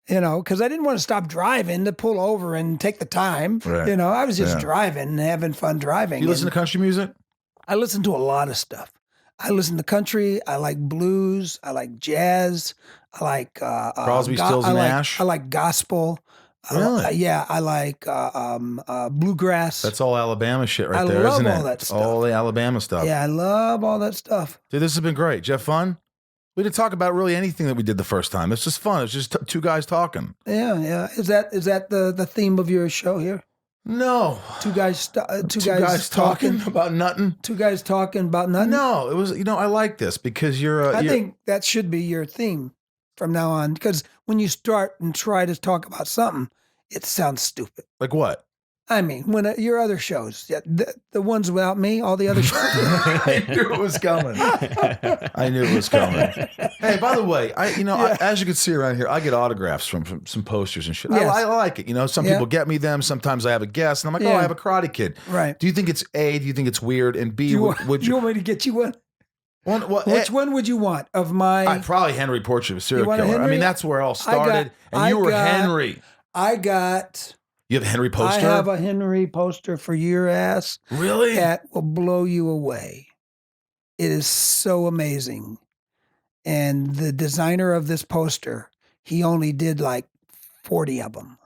You know, because I didn't want to stop driving to pull over and take the time. Right. You know, I was just driving and having fun driving. You listen to country music? I listen to a lot of stuff. I listen to country. I like blues. I like jazz. I like Crosby, Stills, and Nash. I like gospel. Really? Yeah, I like bluegrass. That's all Alabama shit right there, isn't it? I love all that stuff. All the Alabama stuff. Yeah, I love all that stuff. Dude, this has been great. Did you have fun? We didn't talk about really anything that we did the first time. It's just fun. It's just two guys talking. Yeah. Is that the theme of your show here? No. Two guys talking about nothing. Two guys talking about nothing. No, it was. I like this because you're. I think that should be your theme from now on. Because when you start and try to talk about something, it sounds stupid. Like what? I mean, when your other shows, the ones without me, all the other shows. I knew it was coming. Hey, by the way, as you can see around here, I get autographs from some posters and shit. Yes. I like it. Some people get me them. Sometimes I have a guest, and I'm like, oh, I have a Karate Kid. Right. Do you think it's A? Do you think it's weird? And B, would you want me to get you one? Which one would you want of my? Probably Henry, Portrait of a Serial Killer. Henry? I mean, that's where it all started. You were Henry. You have a Henry poster? I have a Henry poster for your ass. Really? That will blow you away. It is so amazing. And the designer of this poster, he only did like 40 of them.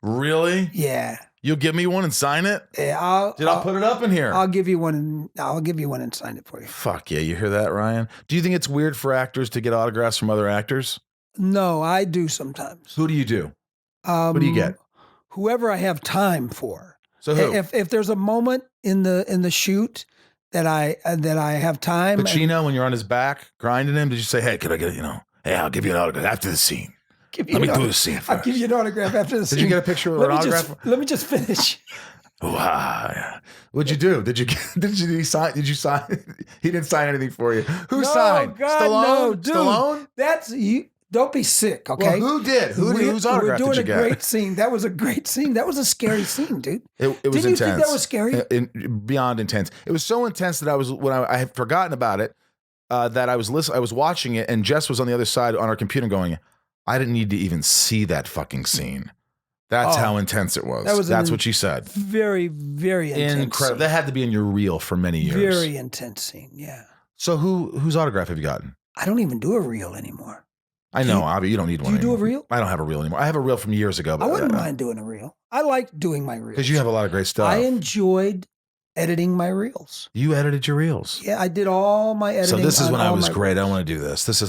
Really? Yeah. You'll give me one and sign it? Yeah, I'll put it up in here. I'll give you one. I'll give you one and sign it for you. Fuck yeah. You hear that, Ryan? Do you think it's weird for actors to get autographs from other actors? No, I do sometimes. Who do you do? What do you get? Whoever I have time for. So who? If there's a moment in the shoot that I have time. Pacino, when you're on his back grinding him, did you say, "Hey, can I get hey, I'll give you an autograph after the scene. Let me do the scene first. I'll give you an autograph after the scene." Did you get a picture of an autograph? Let me just finish. Wow. What'd you do? Did you sign? Did you sign? He didn't sign anything for you. Who signed? God, Stallone? no, dude. Stallone? That's you. Don't be sick, okay? Well, who did? Whose autograph did you get? We're doing a great scene. That was a great scene. That was a scary scene, dude. It was Didn't intense. you think that was scary? Beyond intense. It was so intense that I had forgotten about it, that I was watching it, and Jess was on the other side on our computer going, I didn't need to even see that fucking scene. That's how intense it was. That's what she said. Very, very intense. Incredible. That had to be in your reel for many years. Very intense scene, yeah. So whose autograph have you gotten? I don't even do a reel anymore. I know, Avi, you don't need one Do you anymore. do a reel? I don't have a reel anymore. I have a reel from years ago. But I wouldn't mind doing a reel. I like doing my reels. Because you have a lot of great stuff. I enjoyed editing my reels. You edited your reels. Yeah, I did all my editing. So this is when I was great. I want to do this. This.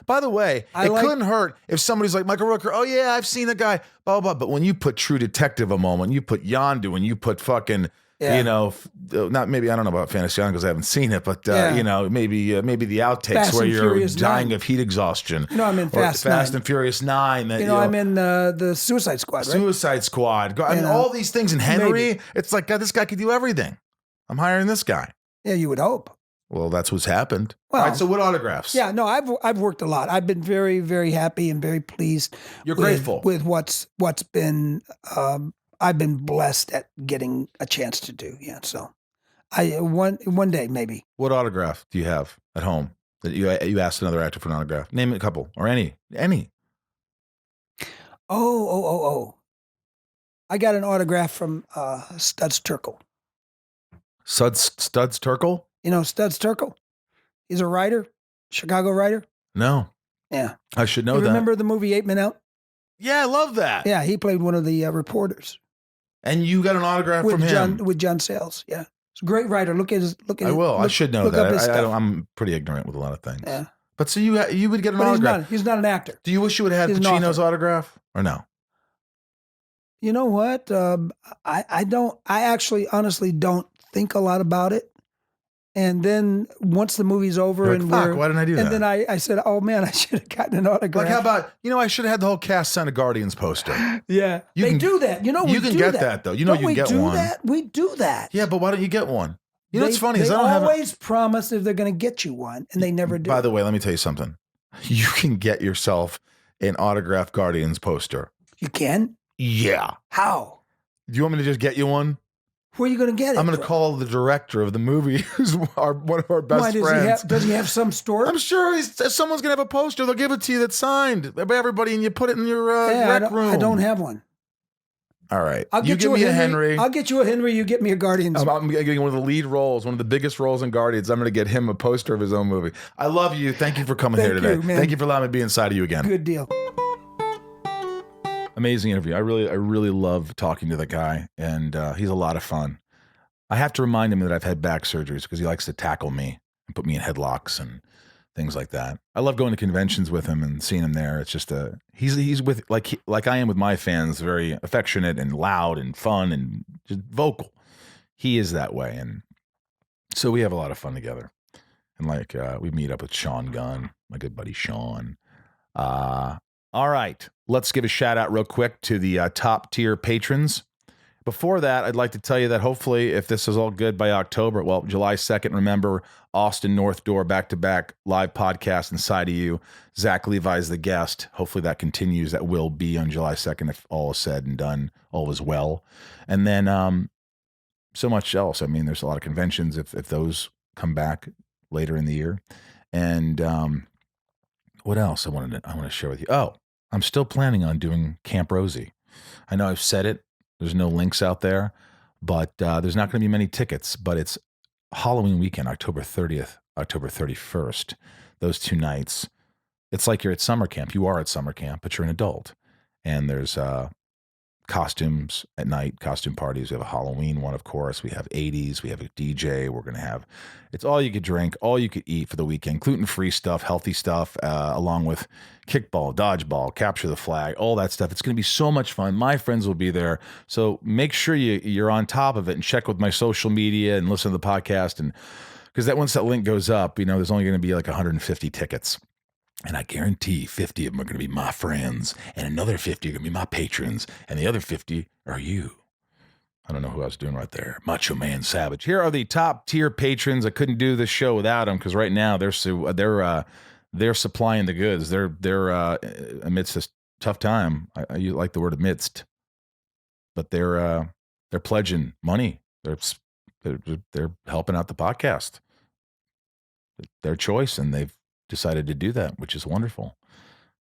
By the way, couldn't hurt if somebody's like Michael Rooker. Oh yeah, I've seen the guy. Blah blah. But when you put True Detective a moment, you put Yondu, and you put fucking. Yeah. You know, not maybe I don't know about Fantasy Island because I haven't seen it, but you know, maybe the outtakes Fast where you're Furious dying 9. of heat exhaustion. You know, I'm in Fast and Furious 9. That, you know, I'm in the Suicide Squad. Right? Suicide Squad. I mean, all these things. And Henry, it's like God, this guy could do everything. I'm hiring this guy. Yeah, you would hope. Well, that's what's happened. Well, all right. So, what autographs? Yeah, no, I've worked a lot. I've been very, very happy and very pleased. You're grateful with what's been. I've been blessed at getting a chance to do. Yeah, so one day maybe. What autograph do you have at home that you asked another actor for an autograph? Name a couple or any. Oh! I got an autograph from Studs Terkel. Studs Terkel? You know Studs Terkel? He's a writer, Chicago writer. No. Yeah, I should know that. Remember the movie 8 Men Out? Yeah, I love that. Yeah, he played one of the reporters. And you got an autograph from him with John Sayles. Yeah, he's a great writer. Look at his. I will. I should know that. I'm pretty ignorant with a lot of things. Yeah. But so you would get an autograph. He's not an actor. Do you wish you would have had Pacino's autograph or no? You know what? I don't. I actually, honestly, don't think a lot about it. And then once the movie's over, and why didn't I do that? And then I said, "Oh man, I should have gotten an autograph." Like how about I should have had the whole cast sign a Guardians poster. Yeah, they do that. You know, you can get that though. You know, you can get one. We do that. Yeah, but why don't you get one? You know what's funny is they I don't always promise if they're going to get you one, and they never do. By the way, let me tell you something. You can get yourself an autographed Guardians poster. You can? Yeah. How? Do you want me to just get you one? Where are you going to get it? I'm going to call the director of the movie, who's one of our best friends. Does he have some store? I'm sure someone's going to have a poster. They'll give it to you that's signed by everybody, and you put it in your rec room. I don't have one. All right. I'll get you me a Henry. I'll get you a Henry. You get me a Guardians. I'm getting one of the lead roles, one of the biggest roles in Guardians. I'm going to get him a poster of his own movie. I love you. Thank you for coming here today. Thank you for allowing me to be inside of you again. Good deal. Amazing interview. I really love talking to the guy, and he's a lot of fun. I have to remind him that I've had back surgeries because he likes to tackle me and put me in headlocks and things like that. I love going to conventions with him and seeing him there. It's just he's with like I am with my fans, very affectionate and loud and fun and just vocal. He is that way, and so we have a lot of fun together. And we meet up with Sean Gunn, my good buddy Sean. All right, let's give a shout out real quick to the top tier patrons. Before that, I'd like to tell you that hopefully, if this is all good by October, well, July 2nd, remember, Austin North Door back-to-back live podcast inside of you. Zach Levi's the guest. Hopefully that continues. That will be on July 2nd if all is said and done, all is well. And then so much else. I mean, there's a lot of conventions if those come back later in the year. And what else I want to share with you? Oh, I'm still planning on doing Camp Rosie. I know I've said it. There's no links out there, but there's not going to be many tickets, but it's Halloween weekend, October 30th, October 31st, those 2 nights. It's like you're at summer camp. You are at summer camp, but you're an adult. And there's costumes at night, costume parties. We have a Halloween one, of course. We have 80s. We have a DJ. We're going to have, it's all you could drink, all you could eat for the weekend. Gluten-free stuff, healthy stuff, along with kickball, dodgeball, capture the flag, all that stuff. It's going to be so much fun. My friends will be there. So make sure you're on top of it and check with my social media and listen to the podcast. And because once that link goes up, there's only going to be like 150 tickets. And I guarantee 50 of them are going to be my friends, and another 50 are going to be my patrons, and the other 50 are you. I don't know who I was doing right there. Macho Man Savage. Here are the top tier patrons. I couldn't do this show without them because right now they're they're supplying the goods. They're amidst this tough time. I like the word amidst, but they're pledging money. They're helping out the podcast. Their choice, and they've decided to do that, which is wonderful.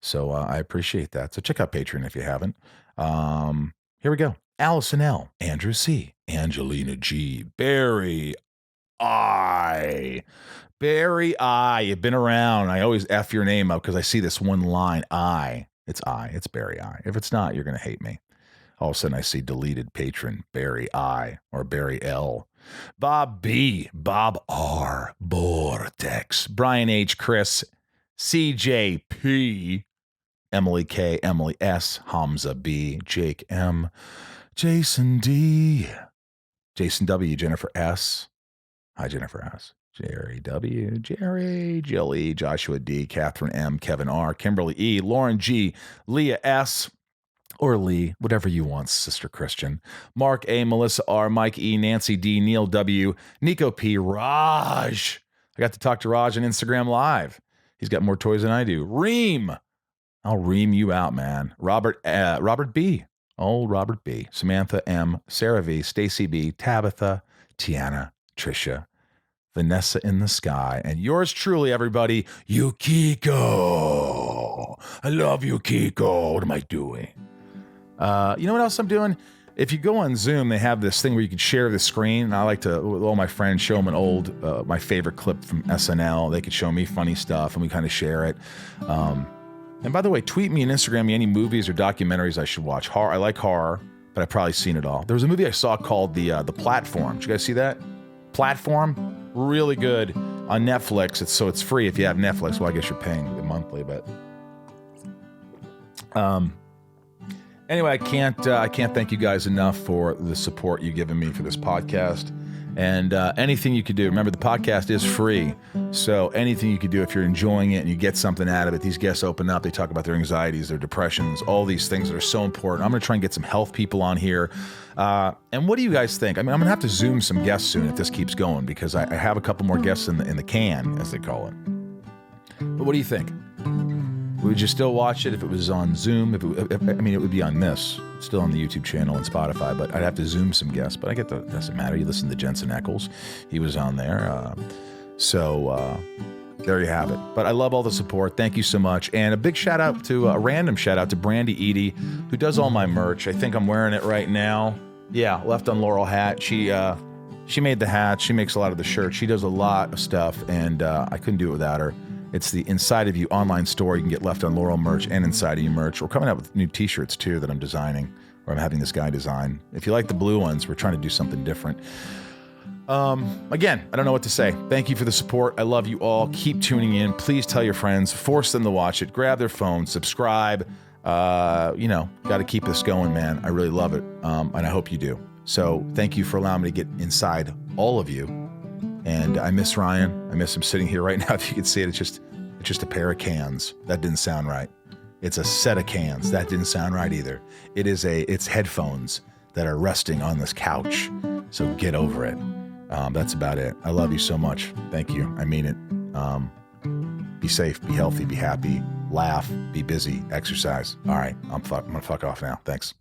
So I appreciate that. So check out Patreon if you haven't. Here we go. Allison L, Andrew C, Angelina G, Barry I. Barry I. You've been around. I always F your name up because I see this one line. It's Barry I. If it's not, you're going to hate me. All of a sudden I see deleted patron Barry I or Barry L. Bob B, Bob R, Vortex, Brian H, Chris, CJP, Emily K, Emily S, Hamza B, Jake M, Jason D, Jason W, Jennifer S. Hi, Jennifer S. Jerry W, Jerry, Jill E, Joshua D, Catherine M, Kevin R, Kimberly E, Lauren G, Leah S, or Lee, whatever you want, Sister Christian. Mark A, Melissa R, Mike E, Nancy D, Neil W, Nico P, Raj. I got to talk to Raj on Instagram Live. He's got more toys than I do. Reem. I'll ream you out, man. Robert B. Old Robert B. Samantha M, Sarah V, Stacy B, Tabitha, Tiana, Trisha, Vanessa in the sky, and yours truly, everybody, Yukiko. I love you, Kiko. What am I doing? You know what else I'm doing? If you go on Zoom, they have this thing where you can share the screen. And I like to, with all my friends, show them an old, my favorite clip from SNL. They could show me funny stuff, and we kind of share it. And by the way, tweet me and Instagram me any movies or documentaries I should watch. I like horror, but I've probably seen it all. There was a movie I saw called The Platform. Did you guys see that? Platform? Really good on Netflix. It's free if you have Netflix. Well, I guess you're paying the monthly, but anyway, I can't thank you guys enough for the support you've given me for this podcast. And anything you could do. Remember, the podcast is free. So anything you could do if you're enjoying it and you get something out of it. These guests open up. They talk about their anxieties, their depressions, all these things that are so important. I'm going to try and get some health people on here. And what do you guys think? I mean, I'm going to have to Zoom some guests soon if this keeps going, because I have a couple more guests in the can, as they call it. But what do you think? Would you still watch it if it was on Zoom? It would be on this. It's still on the YouTube channel and Spotify, but I'd have to Zoom some guests. But I get that. Doesn't matter. You listen to Jensen Ackles. He was on there. So there you have it. But I love all the support. Thank you so much. And a big shout out to, a random shout out to Brandy Edie, who does all my merch. I think I'm wearing it right now. Yeah, Left on Laurel hat. She made the hat. She makes a lot of the shirts. She does a lot of stuff, and I couldn't do it without her. It's the Inside of You online store. You can get Left on Laurel merch and Inside of You merch. We're coming out with new t-shirts, too, that I'm designing, or I'm having this guy design. If you like the blue ones, we're trying to do something different. Again, I don't know what to say. Thank you for the support. I love you all. Keep tuning in. Please tell your friends. Force them to watch it. Grab their phone. Subscribe. Got to keep this going, man. I really love it, and I hope you do. So thank you for allowing me to get inside all of you. And I miss Ryan. I miss him sitting here right now. If you can see it, it's just a pair of cans. That didn't sound right. It's a set of cans. That didn't sound right either. It's headphones that are resting on this couch. So get over it. That's about it. I love you so much. Thank you. I mean it. Be safe, be healthy, be happy, laugh, be busy, exercise. All right. I'm gonna fuck off now. Thanks.